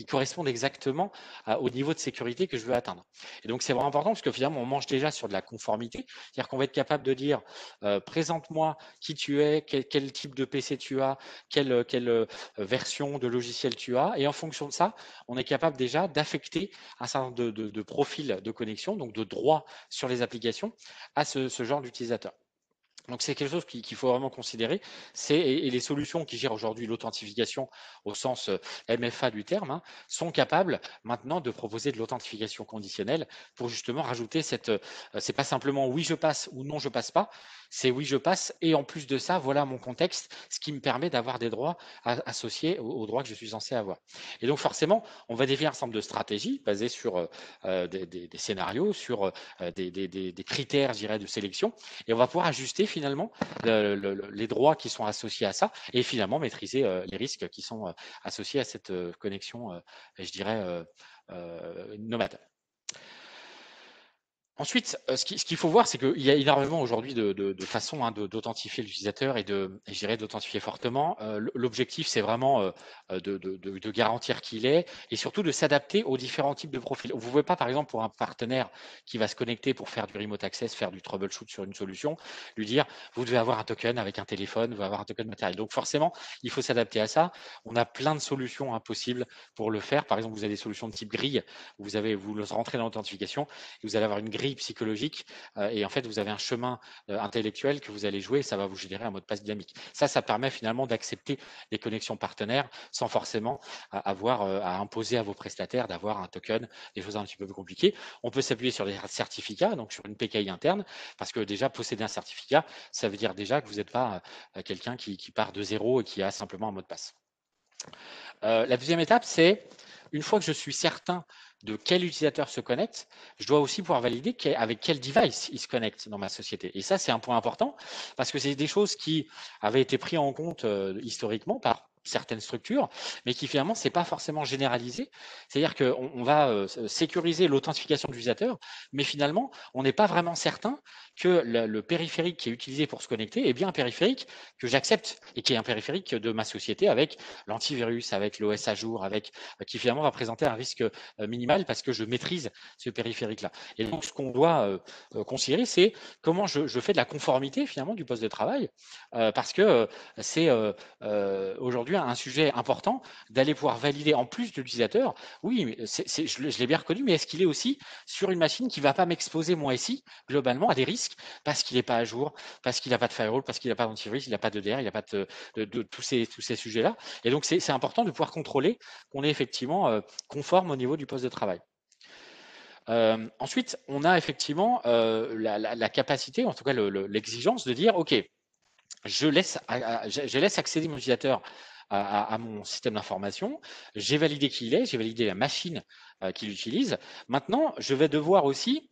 correspondent exactement au niveau de sécurité que je veux atteindre. Et donc c'est vraiment important parce que finalement on mange déjà sur de la conformité, c'est-à-dire qu'on va être capable de dire présente-moi qui tu es, quel type de PC tu as, quelle version de logiciel tu as, et en fonction de ça, on est capable déjà d'affecter un certain nombre de profils de connexion, donc de droits sur les applications à ce genre d'utilisateur. Donc c'est quelque chose qu'il faut vraiment considérer. Et les solutions qui gèrent aujourd'hui l'authentification au sens MFA du terme hein, sont capables maintenant de proposer de l'authentification conditionnelle pour justement rajouter c'est pas simplement oui je passe ou non je passe pas, c'est oui je passe et en plus de ça voilà mon contexte, ce qui me permet d'avoir des droits associés aux droits que je suis censé avoir. Et donc forcément on va définir un certain nombre de stratégies basées sur des scénarios, sur des critères je dirais de sélection et on va pouvoir ajuster finalement les droits qui sont associés à ça et finalement maîtriser les risques qui sont associés à cette connexion, je dirais, nomade. Ensuite, ce qu'il faut voir, c'est qu'il y a énormément aujourd'hui de façons hein, d'authentifier l'utilisateur et je dirais d'authentifier fortement. L'objectif, c'est vraiment de garantir qui il est et surtout de s'adapter aux différents types de profils. Vous ne pouvez pas, par exemple, pour un partenaire qui va se connecter pour faire du remote access, faire du troubleshoot sur une solution, lui dire, vous devez avoir un token avec un téléphone, vous devez avoir un token matériel. Donc forcément, il faut s'adapter à ça. On a plein de solutions possibles pour le faire. Par exemple, vous avez des solutions de type grille. Vous rentrez dans l'authentification et vous allez avoir une grille psychologique et en fait vous avez un chemin intellectuel que vous allez jouer et ça va vous générer un mot de passe dynamique. Ça permet finalement d'accepter les connexions partenaires sans forcément avoir à imposer à vos prestataires d'avoir un token, des choses un petit peu plus compliquées. On peut s'appuyer sur des certificats, donc sur une PKI interne, parce que déjà posséder un certificat, ça veut dire déjà que vous n'êtes pas quelqu'un qui part de zéro et qui a simplement un mot de passe. La deuxième étape, c'est une fois que je suis certain de quel utilisateur se connecte, je dois aussi pouvoir valider avec quel device il se connecte dans ma société. Et ça, c'est un point important parce que c'est des choses qui avaient été prises en compte historiquement par certaines structures, mais qui finalement, c'est pas forcément généralisé. C'est-à-dire qu'on va sécuriser l'authentification de l'utilisateur, mais finalement, on n'est pas vraiment certain que le périphérique qui est utilisé pour se connecter est bien un périphérique que j'accepte et qui est un périphérique de ma société avec l'antivirus, avec l'OS à jour, avec qui finalement va présenter un risque minimal parce que je maîtrise ce périphérique-là. Et donc, ce qu'on doit considérer, c'est comment je fais de la conformité finalement du poste de travail, parce que c'est aujourd'hui un sujet important d'aller pouvoir valider en plus de l'utilisateur. Oui, mais je l'ai bien reconnu, mais est-ce qu'il est aussi sur une machine qui ne va pas m'exposer mon SI globalement à des risques parce qu'il n'est pas à jour, parce qu'il n'a pas de firewall, parce qu'il n'a pas d'antivirus, il n'a pas d'EDR, il n'a pas de tous ces sujets-là. Et donc, c'est important de pouvoir contrôler qu'on est effectivement conforme au niveau du poste de travail. Ensuite, on a effectivement la capacité, en tout cas l'exigence de dire, OK, je laisse accéder mon utilisateur à mon système d'information, j'ai validé qui il est, j'ai validé la machine qu'il utilise. Maintenant, je vais devoir aussi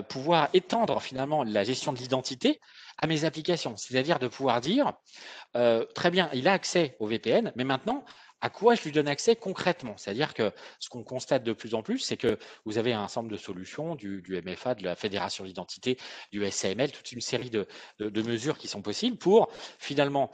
pouvoir étendre finalement la gestion de l'identité à mes applications, c'est-à-dire de pouvoir dire, très bien, il a accès au VPN, mais maintenant, à quoi je lui donne accès concrètement? C'est-à-dire que ce qu'on constate de plus en plus, c'est que vous avez un ensemble de solutions, du MFA, de la fédération d'identité, du SAML, toute une série de mesures qui sont possibles pour finalement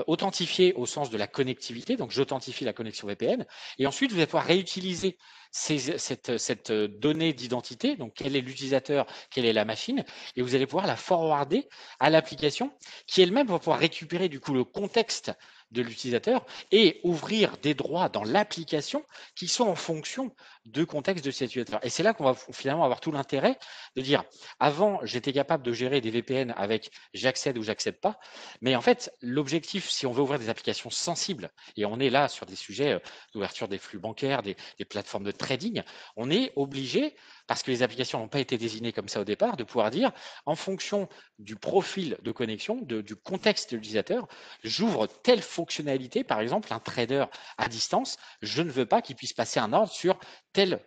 authentifier au sens de la connectivité. Donc, j'authentifie la connexion VPN. Et ensuite, vous allez pouvoir réutiliser cette donnée d'identité, donc quel est l'utilisateur, quelle est la machine, et vous allez pouvoir la forwarder à l'application qui elle-même va pouvoir récupérer du coup le contexte de l'utilisateur et ouvrir des droits dans l'application qui sont en fonction de contexte de cet utilisateur. Et c'est là qu'on va finalement avoir tout l'intérêt de dire, avant, j'étais capable de gérer des VPN avec j'accède ou j'accède pas, mais en fait, l'objectif, si on veut ouvrir des applications sensibles, et on est là sur des sujets d'ouverture des flux bancaires, des plateformes de trading, on est obligé, parce que les applications n'ont pas été désignées comme ça au départ, de pouvoir dire, en fonction du profil de connexion, du contexte de l'utilisateur, j'ouvre telle fonctionnalité, par exemple, un trader à distance, je ne veux pas qu'il puisse passer un ordre sur tel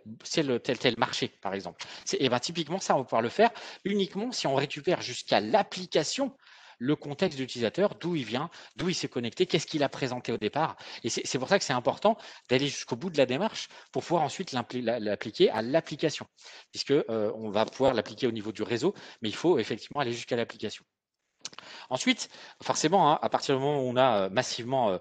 marché, par exemple. Et ben, typiquement, ça, on va pouvoir le faire uniquement si on récupère jusqu'à l'application le contexte de l'utilisateur, d'où il vient, d'où il s'est connecté, qu'est-ce qu'il a présenté au départ. Et c'est pour ça que c'est important d'aller jusqu'au bout de la démarche pour pouvoir ensuite l'appliquer à l'application, puisque on va pouvoir l'appliquer au niveau du réseau, mais il faut effectivement aller jusqu'à l'application. Ensuite, forcément, hein, à partir du moment où on a massivement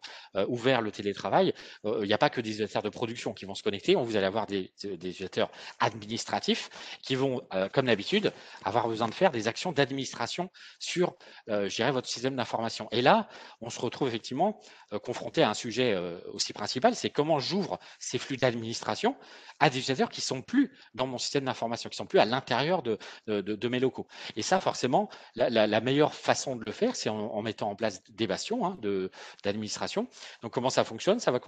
ouvert le télétravail, il n'y a pas que des utilisateurs de production qui vont se connecter. Vous allez avoir des utilisateurs administratifs qui vont, comme d'habitude, avoir besoin de faire des actions d'administration sur, je dirais, votre système d'information. Et là, on se retrouve effectivement confronté à un sujet aussi principal, c'est comment j'ouvre ces flux d'administration à des utilisateurs qui ne sont plus dans mon système d'information, qui ne sont plus à l'intérieur de mes locaux. Et ça, forcément, la meilleure façon de le faire, c'est en mettant en place des bastions hein, d'administration. Donc, comment ça fonctionne? Ça va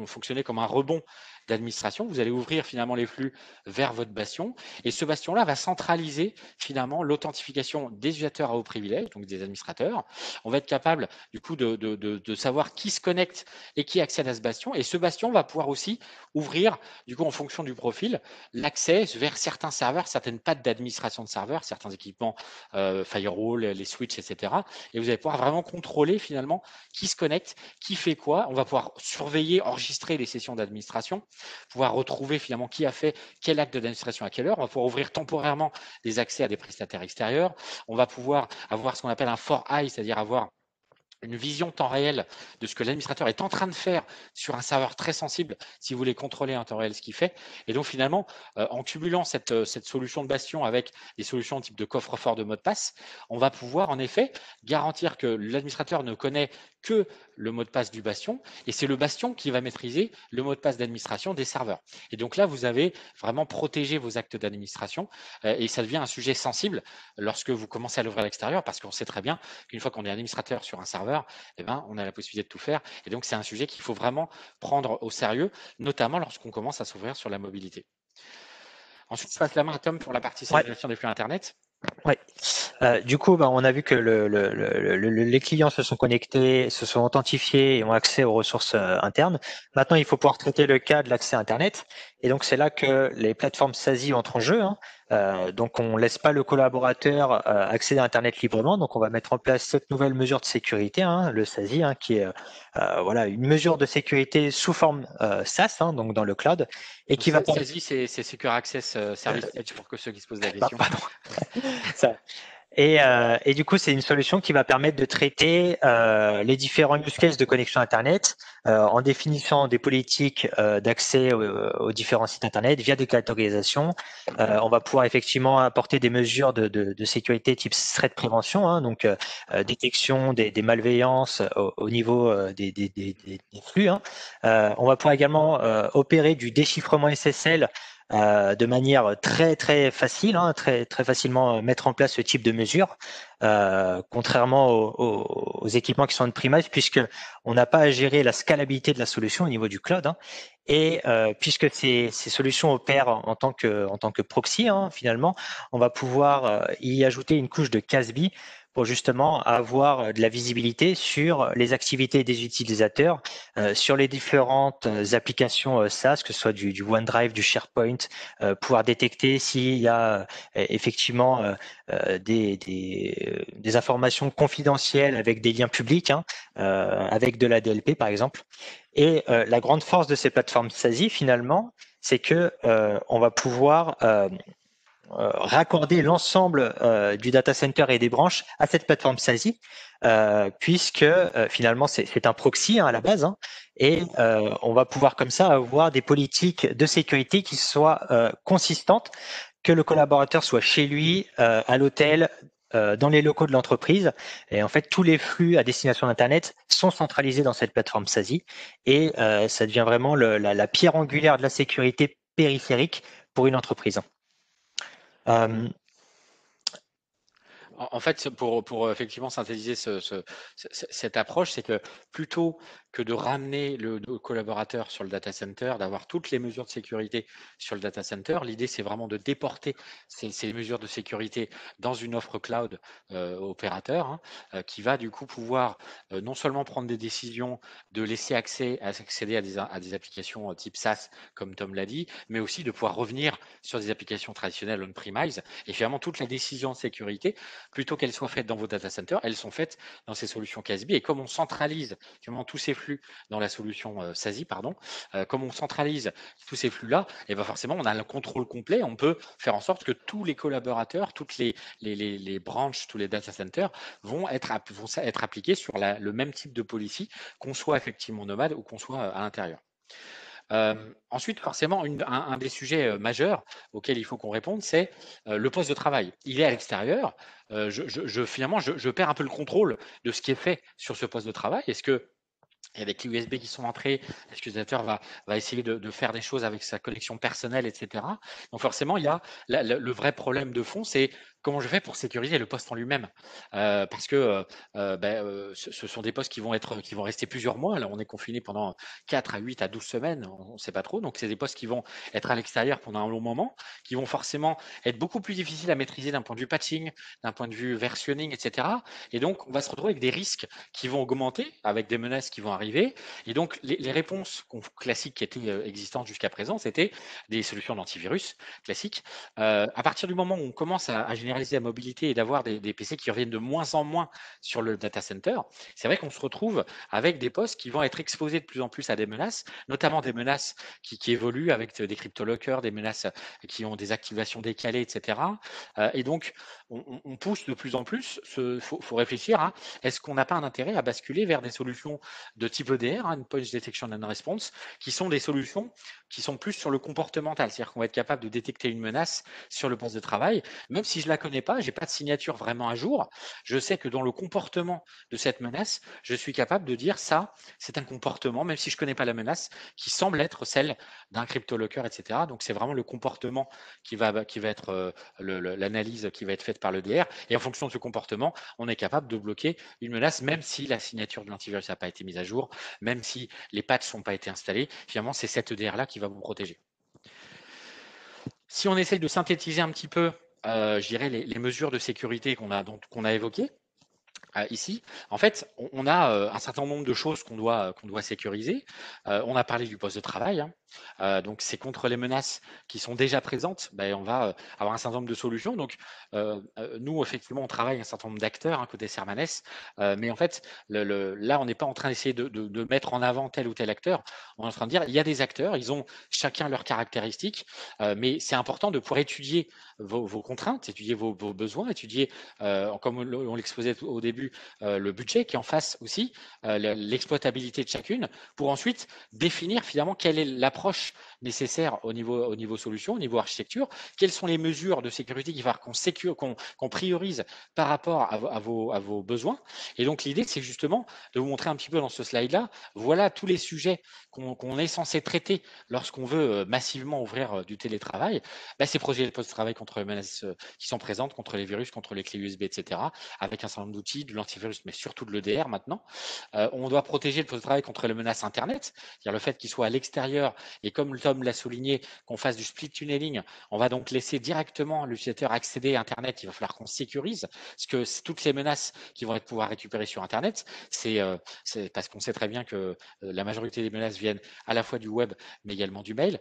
fonctionner comme un rebond d'administration. Vous allez ouvrir finalement les flux vers votre bastion. Et ce bastion-là va centraliser finalement l'authentification des utilisateurs à haut privilège, donc des administrateurs. On va être capable du coup de savoir qui se connecte et qui accède à ce bastion. Et ce bastion va pouvoir aussi ouvrir, du coup, en fonction du profil, l'accès vers certains serveurs, certaines pattes d'administration de serveurs, certains équipements firewall, les switches, etc. Et vous allez pouvoir vraiment contrôler finalement qui se connecte, qui fait quoi. On va pouvoir surveiller, enregistrer les sessions d'administration, pouvoir retrouver finalement qui a fait quel acte d'administration à quelle heure. On va pouvoir ouvrir temporairement des accès à des prestataires extérieurs. On va pouvoir avoir ce qu'on appelle un for eye, c'est-à-dire avoir une vision temps réel de ce que l'administrateur est en train de faire sur un serveur très sensible, si vous voulez contrôler en temps réel ce qu'il fait. Et donc finalement, en cumulant cette solution de bastion avec des solutions type de coffre-fort de mot de passe, on va pouvoir en effet garantir que l'administrateur ne connaît que le mot de passe du bastion, et c'est le bastion qui va maîtriser le mot de passe d'administration des serveurs. Et donc là, vous avez vraiment protégé vos actes d'administration, et ça devient un sujet sensible lorsque vous commencez à l'ouvrir à l'extérieur, parce qu'on sait très bien qu'une fois qu'on est administrateur sur un serveur, eh ben, on a la possibilité de tout faire. Et donc, c'est un sujet qu'il faut vraiment prendre au sérieux, notamment lorsqu'on commence à s'ouvrir sur la mobilité. Ensuite, je passe la main à Tom pour la partie sécurisation des flux Internet. Oui. Du coup, on a vu que les clients se sont connectés, se sont authentifiés et ont accès aux ressources internes. Maintenant, il faut pouvoir traiter le cas de l'accès Internet. Et donc, c'est là que les plateformes SASI entrent en jeu. Donc, on ne laisse pas le collaborateur accéder à Internet librement. Donc, on va mettre en place cette nouvelle mesure de sécurité, le SASI, qui est voilà, une mesure de sécurité sous forme SaaS, donc dans le cloud, et qui va permettre. SASI, c'est Secure Access Service Edge pour que ceux qui se posent la question. Pardon. Ça. Et du coup, c'est une solution qui va permettre de traiter les différents use cases de connexion Internet en définissant des politiques d'accès aux différents sites Internet via des catégorisations. On va pouvoir effectivement apporter des mesures de sécurité type threat prévention, donc détection des malveillances au niveau des flux. On va pouvoir également opérer du déchiffrement SSL de manière très très facile, très très facilement mettre en place ce type de mesures, contrairement aux équipements qui sont on-premise, puisque on n'a pas à gérer la scalabilité de la solution au niveau du cloud, et puisque ces solutions opèrent en tant que proxy, finalement, on va pouvoir y ajouter une couche de CASB pour justement avoir de la visibilité sur les activités des utilisateurs, sur les différentes applications SaaS, que ce soit du OneDrive, du SharePoint, pouvoir détecter s'il y a effectivement des informations confidentielles avec des liens publics, avec de la DLP par exemple. Et la grande force de ces plateformes SASI finalement, c'est que on va pouvoir raccorder l'ensemble du data center et des branches à cette plateforme SASI, puisque finalement c'est un proxy à la base, et on va pouvoir comme ça avoir des politiques de sécurité qui soient consistantes, que le collaborateur soit chez lui, à l'hôtel, dans les locaux de l'entreprise. Et en fait, tous les flux à destination d'Internet sont centralisés dans cette plateforme SASI, et ça devient vraiment la pierre angulaire de la sécurité périphérique pour une entreprise. En fait, pour effectivement synthétiser cette approche, c'est que plutôt que de ramener le collaborateur sur le data center, d'avoir toutes les mesures de sécurité sur le data center, l'idée c'est vraiment de déporter ces mesures de sécurité dans une offre cloud opérateur, qui va du coup pouvoir non seulement prendre des décisions de laisser accéder à des applications type SaaS, comme Tom l'a dit, mais aussi de pouvoir revenir sur des applications traditionnelles on-premise. Et finalement, toutes les décisions de sécurité, plutôt qu'elles soient faites dans vos data centers, elles sont faites dans ces solutions CASB. Et comme on centralise finalement tous ces flux dans la solution SASI, comme on centralise tous ces flux-là, et ben forcément, on a le contrôle complet. On peut faire en sorte que tous les collaborateurs, toutes les branches, tous les data centers vont être appliqués sur le même type de policy, qu'on soit effectivement nomade ou qu'on soit à l'intérieur. Ensuite, forcément, un des sujets majeurs auxquels il faut qu'on réponde, c'est le poste de travail. Il est à l'extérieur. Finalement, je perds un peu le contrôle de ce qui est fait sur ce poste de travail. Est-ce que il y a des clés USB qui sont entrées, l'utilisateur va essayer de faire des choses avec sa connexion personnelle, etc. Donc forcément, il y a le vrai problème de fond, c'est comment je fais pour sécuriser le poste en lui-même, parce que ce sont des postes qui vont rester plusieurs mois. Là, on est confiné pendant 4 à 8 à 12 semaines, on ne sait pas trop. Donc c'est des postes qui vont être à l'extérieur pendant un long moment, qui vont forcément être beaucoup plus difficiles à maîtriser d'un point de vue patching, d'un point de vue versionning, etc. Et donc on va se retrouver avec des risques qui vont augmenter, avec des menaces qui vont arriver. Et donc, les réponses classiques qui étaient existantes jusqu'à présent, c'était des solutions d'antivirus classiques. À partir du moment où on commence à généraliser la mobilité et d'avoir des PC qui reviennent de moins en moins sur le data center, c'est vrai qu'on se retrouve avec des postes qui vont être exposés de plus en plus à des menaces, notamment des menaces qui évoluent avec des cryptolockers, des menaces qui ont des activations décalées, etc. Et donc, on pousse de plus en plus. Faut réfléchir à est-ce qu'on n'a pas un intérêt à basculer vers des solutions de type EDR, Endpoint Detection and Response, qui sont des solutions qui sont plus sur le comportemental, c'est-à-dire qu'on va être capable de détecter une menace sur le poste de travail, même si je ne la connais pas, j'ai pas de signature vraiment à jour, je sais que dans le comportement de cette menace, je suis capable de dire ça, c'est un comportement, même si je ne connais pas la menace, qui semble être celle d'un cryptolocker, etc. Donc c'est vraiment le comportement qui va être l'analyse qui va être faite par l'EDR, et en fonction de ce comportement, on est capable de bloquer une menace, même si la signature de l'antivirus n'a pas été mise à jour, même si les patchs n'ont pas été installés. Finalement, c'est cette EDR-là qui va vous protéger. Si on essaye de synthétiser un petit peu je dirais, les mesures de sécurité qu'on a évoquées ici. En fait, on a un certain nombre de choses qu'on doit sécuriser. On a parlé du poste de travail, hein. Donc, c'est contre les menaces qui sont déjà présentes. Ben, on va avoir un certain nombre de solutions. Donc, nous, effectivement, on travaille un certain nombre d'acteurs, hein, côté Sermanes. Mais en fait, là, on n'est pas en train d'essayer de mettre en avant tel ou tel acteur. On est en train de dire, il y a des acteurs, ils ont chacun leurs caractéristiques, mais c'est important de pouvoir étudier vos contraintes, étudier vos besoins, étudier, comme on l'exposait au début, le budget qui est en face aussi, l'exploitabilité de chacune, pour ensuite définir finalement quelle est l'approche nécessaire au niveau solution, au niveau architecture, quelles sont les mesures de sécurité qu'il va falloir qu'on priorise par rapport à vos besoins. Et donc l'idée, c'est justement de vous montrer un petit peu dans ce slide-là, voilà tous les sujets qu'on est censé traiter lorsqu'on veut massivement ouvrir du télétravail. Ben, ces projets de post-travail contre les menaces qui sont présentes, contre les virus, contre les clés USB, etc., avec un certain nombre d'outils, de l'antivirus, mais surtout de l'EDR maintenant. On doit protéger le poste de travail contre les menaces Internet, c'est-à-dire le fait qu'il soit à l'extérieur, et comme Tom l'a souligné, qu'on fasse du split tunneling. On va donc laisser directement l'utilisateur accéder à Internet. Il va falloir qu'on sécurise, parce que toutes les menaces qui vont être pouvoir récupérer sur Internet, c'est parce qu'on sait très bien que la majorité des menaces viennent à la fois du web, mais également du mail.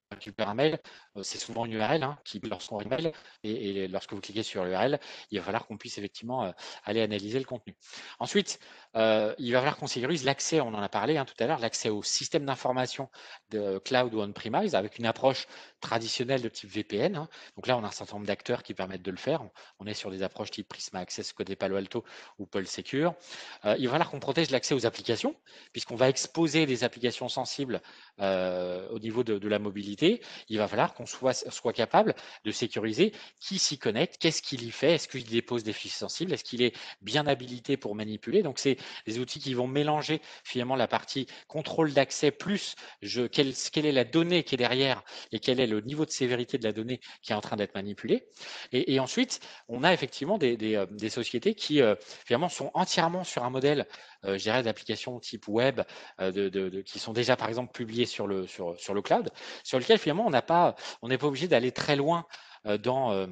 Récupère un mail, c'est souvent une URL, hein, qui lorsqu'on email et lorsque vous cliquez sur l'URL, il va falloir qu'on puisse effectivement aller analyser le contenu. Ensuite, il va falloir qu'on sécurise l'accès, on en a parlé, hein, tout à l'heure, l'accès au système d'information de cloud ou on-premise avec une approche traditionnelle de type VPN, hein. Donc là, on a un certain nombre d'acteurs qui permettent de le faire. On est sur des approches type Prisma Access, Côté Palo Alto ou Pulse Secure. Il va falloir qu'on protège l'accès aux applications, puisqu'on va exposer des applications sensibles au niveau de la mobilité. Il va falloir qu'on soit capable de sécuriser qui s'y connecte, qu'est-ce qu'il y fait, est-ce qu'il dépose des fichiers sensibles, est-ce qu'il est bien habilité pour manipuler. Donc, c'est des outils qui vont mélanger finalement la partie contrôle d'accès plus quelle est la donnée qui est derrière et quel est le niveau de sévérité de la donnée qui est en train d'être manipulée. Et ensuite, on a effectivement des sociétés qui finalement sont entièrement sur un modèle, je dirais, d'applications type web, qui sont déjà par exemple publiées sur le cloud, sur lequel finalement on n'est pas obligé d'aller très loin dans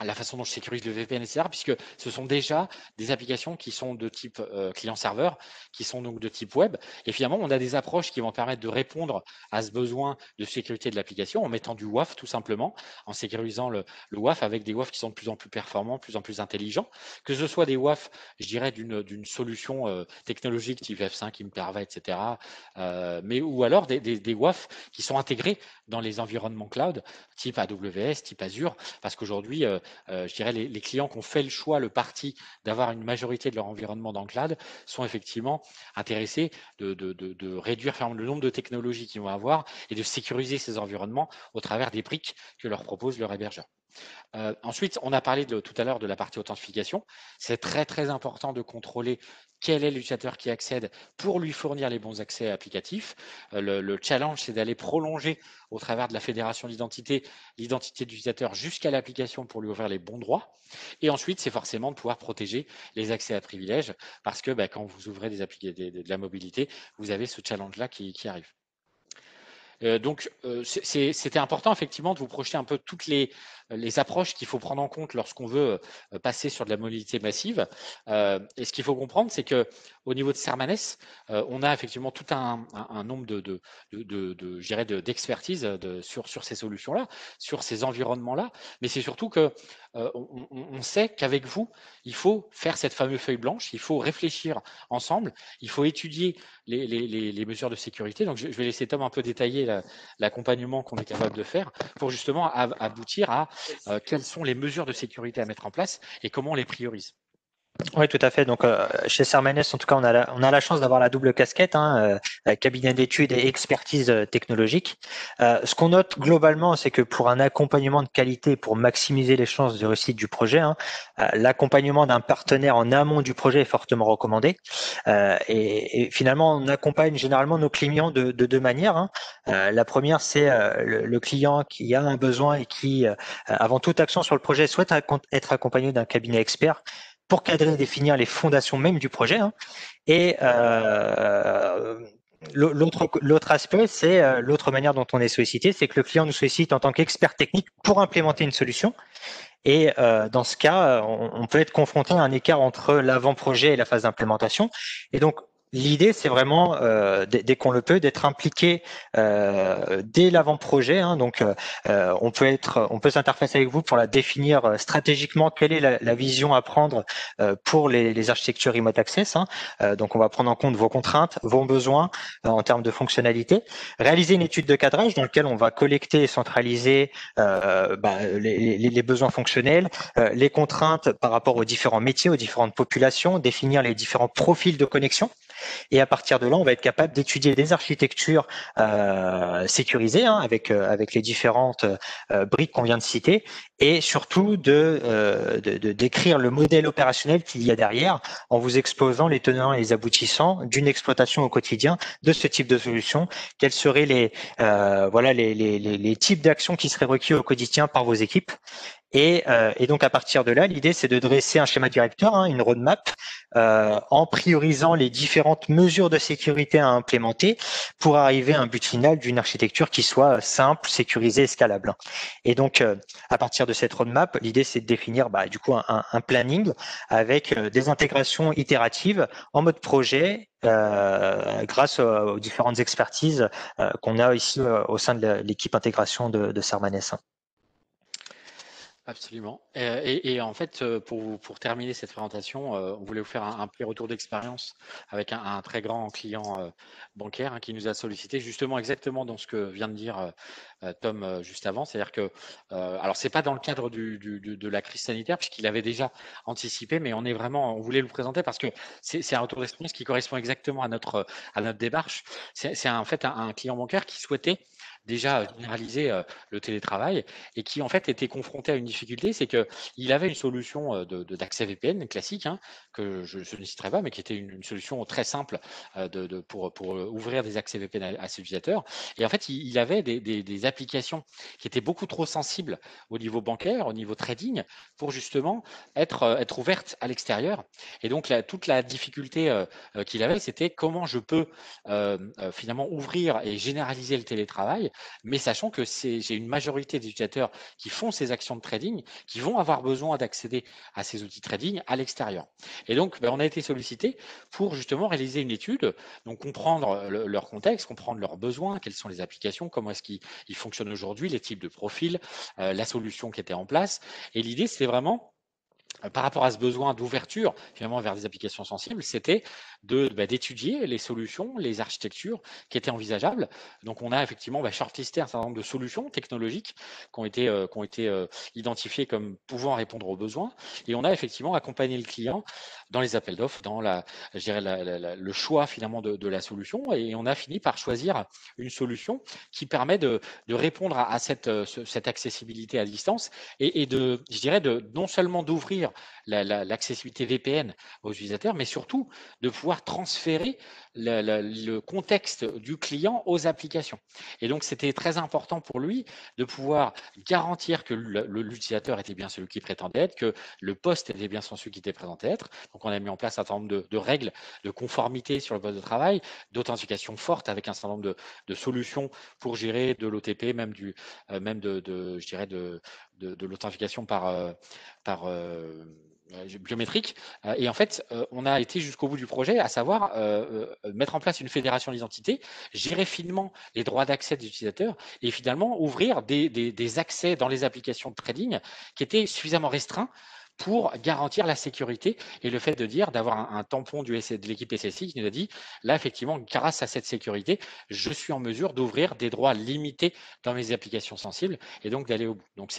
la façon dont je sécurise le VPN, etc., puisque ce sont déjà des applications qui sont de type client-serveur, qui sont donc de type web. Et finalement, on a des approches qui vont permettre de répondre à ce besoin de sécurité de l'application en mettant du WAF tout simplement, en sécurisant le WAF avec des WAF qui sont de plus en plus performants, de plus en plus intelligents, que ce soit des WAF, je dirais, d'une solution technologique type F5, Imperva, etc., mais ou alors des WAF qui sont intégrés dans les environnements cloud, type AWS, type Azure, parce qu'aujourd'hui, je dirais, les clients qui ont fait le choix, le parti d'avoir une majorité de leur environnement dans le cloud sont effectivement intéressés de réduire le nombre de technologies qu'ils vont avoir et de sécuriser ces environnements au travers des briques que leur propose leur hébergeur. Ensuite, on a parlé tout à l'heure de la partie authentification. C'est très, très important de contrôler quel est l'utilisateur qui accède pour lui fournir les bons accès applicatifs. Le challenge, c'est d'aller prolonger au travers de la fédération d'identité l'identité de l'utilisateur jusqu'à l'application pour lui ouvrir les bons droits. Et ensuite, c'est forcément de pouvoir protéger les accès à privilèges parce que quand vous ouvrez de la mobilité, vous avez ce challenge-là qui arrive. Donc, c'était important effectivement de vous projeter un peu toutes les approches qu'il faut prendre en compte lorsqu'on veut passer sur de la mobilité massive. Et ce qu'il faut comprendre, c'est que au niveau de Sermanes, on a effectivement tout un nombre d'expertise sur ces solutions-là, sur ces environnements-là. Mais c'est surtout que on sait qu'avec vous, il faut faire cette fameuse feuille blanche, il faut réfléchir ensemble, il faut étudier les mesures de sécurité. Donc, je vais laisser Tom un peu détailler l'accompagnement qu'on est capable de faire pour justement aboutir à quelles sont les mesures de sécurité à mettre en place et comment on les priorise. Oui, tout à fait. Donc, chez Sermanes, en tout cas, on a la chance d'avoir la double casquette, hein, cabinet d'études et expertise technologique. Ce qu'on note globalement, c'est que pour un accompagnement de qualité, pour maximiser les chances de réussite du projet, hein, l'accompagnement d'un partenaire en amont du projet est fortement recommandé. Et finalement, on accompagne généralement nos clients de deux manières, hein. La première, c'est le client qui a un besoin et qui, avant toute action sur le projet, souhaite être accompagné d'un cabinet expert pour cadrer et définir les fondations même du projet, hein, et L'autre aspect, c'est l'autre manière dont on est sollicité, c'est que le client nous sollicite en tant qu'expert technique pour implémenter une solution. Et dans ce cas, on peut être confronté à un écart entre l'avant-projet et la phase d'implémentation. Et donc, l'idée, c'est vraiment, dès qu'on le peut, d'être impliqué dès l'avant-projet. Hein. Donc, on peut s'interfacer avec vous pour la définir stratégiquement. Quelle est la vision à prendre pour les architectures remote access. Hein. Donc, on va prendre en compte vos contraintes, vos besoins en termes de fonctionnalité. Réaliser une étude de cadrage dans laquelle on va collecter et centraliser les besoins fonctionnels, les contraintes par rapport aux différents métiers, aux différentes populations, définir les différents profils de connexion. Et à partir de là, on va être capable d'étudier des architectures sécurisées avec les différentes briques qu'on vient de citer, et surtout de décrire le modèle opérationnel qu'il y a derrière, en vous exposant les tenants et les aboutissants d'une exploitation au quotidien de ce type de solution. Quels seraient les types d'actions qui seraient requis au quotidien par vos équipes. Et donc, à partir de là, l'idée, c'est de dresser un schéma directeur, une roadmap, en priorisant les différentes mesures de sécurité à implémenter pour arriver à un but final d'une architecture qui soit simple, sécurisée et scalable. Et donc, à partir de cette roadmap, l'idée, c'est de définir du coup un planning avec des intégrations itératives en mode projet, grâce aux différentes expertises qu'on a ici au sein de l'équipe intégration de Sermanes. Absolument. Et en fait, pour terminer cette présentation, on voulait vous faire un petit retour d'expérience avec un très grand client bancaire qui nous a sollicité justement exactement dans ce que vient de dire Tom juste avant. C'est-à-dire que, alors c'est pas dans le cadre de la crise sanitaire puisqu'il avait déjà anticipé, mais on voulait le présenter parce que c'est un retour d'expérience qui correspond exactement à notre démarche. C'est en fait un client bancaire qui souhaitait déjà généraliser le télétravail et qui en fait était confronté à une difficulté, c'est qu'il avait une solution d'accès VPN classique, que je ne citerai pas, mais qui était une solution très simple pour ouvrir des accès VPN à ses utilisateurs. Et en fait, il avait des applications qui étaient beaucoup trop sensibles au niveau bancaire, au niveau trading, pour justement être ouvertes à l'extérieur. Et donc, toute la difficulté qu'il avait, c'était comment je peux finalement ouvrir et généraliser le télétravail, mais sachant que j'ai une majorité des utilisateurs qui font ces actions de trading, qui vont avoir besoin d'accéder à ces outils trading à l'extérieur. Et donc, on a été sollicité pour justement réaliser une étude, donc comprendre leur contexte, comprendre leurs besoins, quelles sont les applications, comment est-ce qu'ils fonctionnent aujourd'hui, les types de profils, la solution qui était en place. Et l'idée, c'est vraiment par rapport à ce besoin d'ouverture finalement vers des applications sensibles, c'était d'étudier les solutions, les architectures qui étaient envisageables. Donc on a effectivement shortlisté un certain nombre de solutions technologiques qui ont été identifiées comme pouvant répondre aux besoins, et on a effectivement accompagné le client dans les appels d'offres, dans le choix finalement de la solution, et on a fini par choisir une solution qui permet de répondre à cette accessibilité à distance et non seulement d'ouvrir l'accessibilité VPN aux utilisateurs, mais surtout de pouvoir transférer le contexte du client aux applications. Et donc, c'était très important pour lui de pouvoir garantir que l'utilisateur était bien celui qui prétendait être, que le poste était bien celui qui était présenté être. Donc, on a mis en place un certain nombre de règles de conformité sur le poste de travail, d'authentification forte avec un certain nombre de solutions pour gérer de l'OTP, même de l'authentification par biométrique. Et en fait, on a été jusqu'au bout du projet, à savoir mettre en place une fédération d'identité, gérer finement les droits d'accès des utilisateurs et finalement ouvrir des accès dans les applications de trading qui étaient suffisamment restreints pour garantir la sécurité et le fait d'avoir un tampon de l'équipe SSI qui nous a dit, là, effectivement, grâce à cette sécurité, je suis en mesure d'ouvrir des droits limités dans mes applications sensibles et donc d'aller au bout. Donc,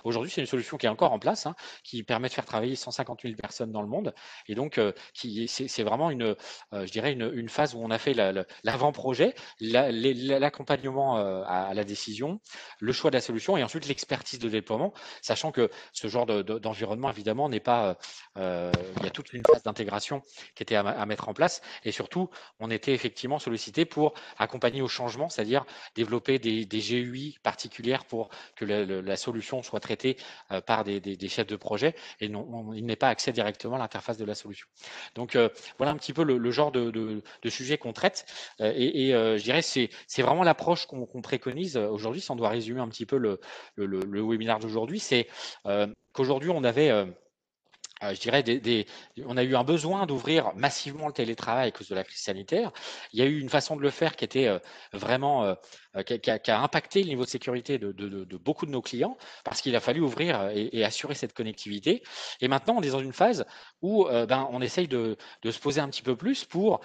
aujourd'hui, c'est une solution qui est encore en place, qui permet de faire travailler 150 000 personnes dans le monde. Et donc, c'est vraiment une phase où on a fait l'avant-projet, l'accompagnement à la décision, le choix de la solution et ensuite l'expertise de déploiement, sachant que ce genre d'environnement évidemment, n'est pas. Il y a toute une phase d'intégration qui était à mettre en place. Et surtout, on était effectivement sollicité pour accompagner au changement, c'est-à-dire développer des GUI particulières pour que la solution soit traitée par des chefs de projet et non, il n'est pas accès directement à l'interface de la solution. Donc voilà un petit peu le genre de sujet qu'on traite. Et je dirais c'est vraiment l'approche qu'on préconise aujourd'hui. Si on doit résumer un petit peu le webinaire d'aujourd'hui, c'est qu'aujourd'hui on avait je dirais, on a eu un besoin d'ouvrir massivement le télétravail à cause de la crise sanitaire. Il y a eu une façon de le faire qui était vraiment, qui a impacté le niveau de sécurité de beaucoup de nos clients parce qu'il a fallu ouvrir et assurer cette connectivité. Et maintenant, on est dans une phase où on essaye de se poser un petit peu plus pour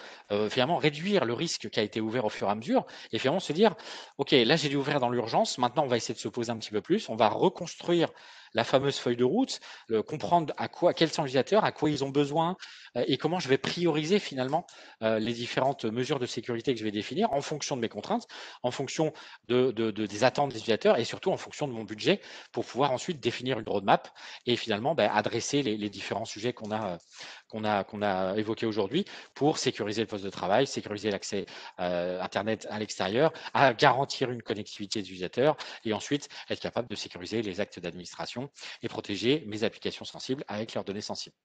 finalement réduire le risque qui a été ouvert au fur et à mesure et finalement se dire, OK, là j'ai dû ouvrir dans l'urgence, maintenant on va essayer de se poser un petit peu plus, on va reconstruire la fameuse feuille de route, comprendre quels sont les utilisateurs, à quoi ils ont besoin et comment je vais prioriser finalement les différentes mesures de sécurité que je vais définir en fonction de mes contraintes, en fonction des attentes des utilisateurs et surtout en fonction de mon budget pour pouvoir ensuite définir une roadmap et finalement adresser les différents sujets qu'on a évoqués aujourd'hui pour sécuriser le poste de travail, sécuriser l'accès Internet à l'extérieur, à garantir une connectivité des utilisateurs et ensuite être capable de sécuriser les actes d'administration et protéger mes applications sensibles avec leurs données sensibles.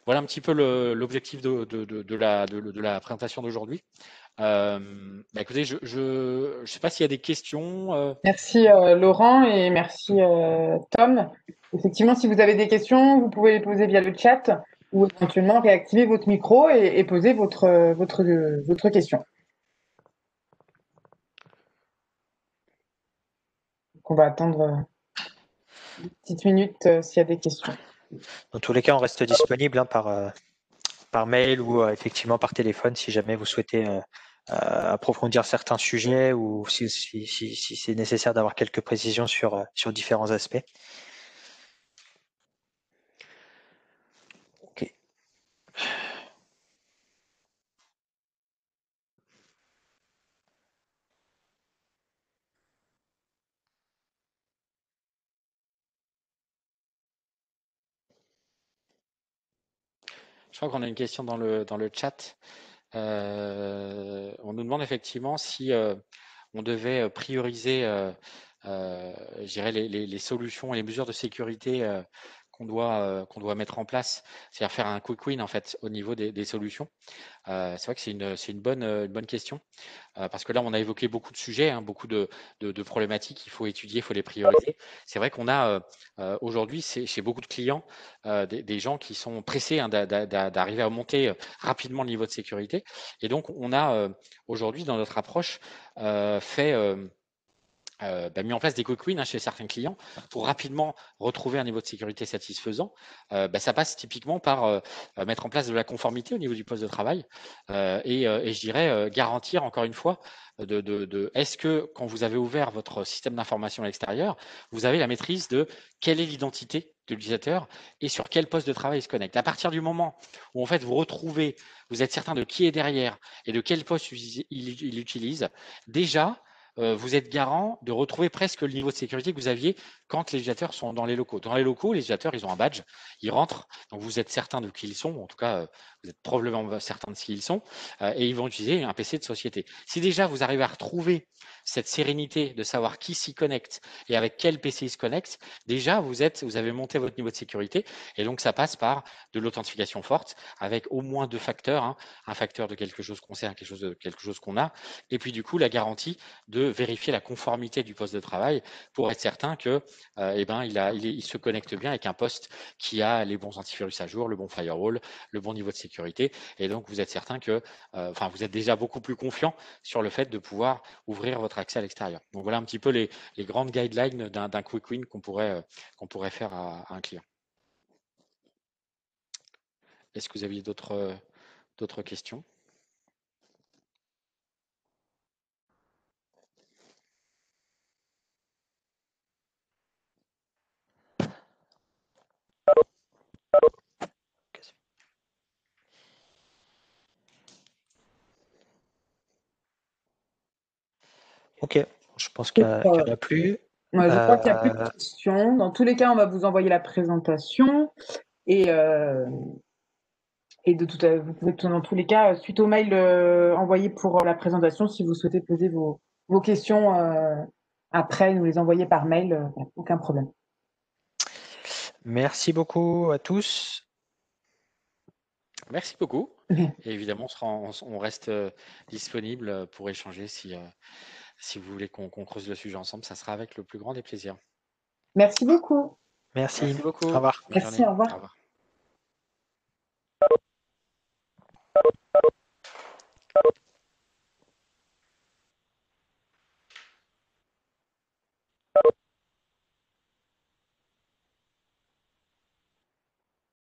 Voilà un petit peu l'objectif de la présentation d'aujourd'hui. Écoutez, je ne sais pas s'il y a des questions. Merci Laurent et merci Tom. Effectivement, si vous avez des questions, vous pouvez les poser via le chat ou éventuellement réactiver votre micro et poser votre question. Donc, on va attendre une petite minute s'il y a des questions. Dans tous les cas, on reste disponible par mail ou effectivement par téléphone si jamais vous souhaitez approfondir certains sujets ou si c'est nécessaire d'avoir quelques précisions sur différents aspects. Ok. Je crois qu'on a une question dans le chat. On nous demande effectivement si on devait prioriser je dirais les solutions et les mesures de sécurité qu'on doit mettre en place, c'est-à-dire faire un quick win en fait au niveau des solutions. C'est vrai que c'est une bonne question parce que là on a évoqué beaucoup de sujets, hein, beaucoup de problématiques. Il faut étudier, il faut les prioriser. C'est vrai qu'on a aujourd'hui chez beaucoup de clients des gens qui sont pressés hein, d'arriver à monter rapidement le niveau de sécurité. Et donc on a aujourd'hui dans notre approche fait mis en place des quick wins hein, chez certains clients pour rapidement retrouver un niveau de sécurité satisfaisant. Ça passe typiquement par mettre en place de la conformité au niveau du poste de travail et je dirais garantir encore une fois est-ce que quand vous avez ouvert votre système d'information à l'extérieur, vous avez la maîtrise de quelle est l'identité de l'utilisateur et sur quel poste de travail il se connecte. À partir du moment où en fait vous retrouvez, vous êtes certain de qui est derrière et de quel poste il utilise, déjà vous êtes garant de retrouver presque le niveau de sécurité que vous aviez quand les utilisateurs sont dans les locaux. Dans les locaux, les utilisateurs, ils ont un badge, ils rentrent, donc vous êtes certain de qui ils sont, en tout cas, vous êtes probablement certain de qui ils sont, et ils vont utiliser un PC de société. Si déjà vous arrivez à retrouver cette sérénité de savoir qui s'y connecte et avec quel PC il se connecte, déjà vous avez monté votre niveau de sécurité, et donc ça passe par de l'authentification forte avec au moins deux facteurs, hein, un facteur de quelque chose qu'on sait, quelque chose qu'on a, et puis du coup la garantie de vérifier la conformité du poste de travail pour être certain que il se connecte bien avec un poste qui a les bons antivirus à jour, le bon firewall, le bon niveau de sécurité. Et donc, vous êtes certain que, vous êtes déjà beaucoup plus confiant sur le fait de pouvoir ouvrir votre accès à l'extérieur. Donc, voilà un petit peu les grandes guidelines d'un quick win qu'on pourrait faire à un client. Est-ce que vous aviez d'autres questions? Ok, je pense qu'il n'y en a plus. Ouais, je crois qu'il n'y a plus de questions. Dans tous les cas, on va vous envoyer la présentation et, vous pouvez dans tous les cas, suite au mail envoyé pour la présentation, si vous souhaitez poser vos questions après, nous les envoyer par mail, aucun problème. Merci beaucoup à tous. Merci beaucoup. Et évidemment, on reste disponible pour échanger si vous voulez qu'on creuse le sujet ensemble. Ça sera avec le plus grand des plaisirs. Merci beaucoup. Merci. Merci beaucoup. Au revoir. Bonne Merci, journée. au revoir. Au revoir.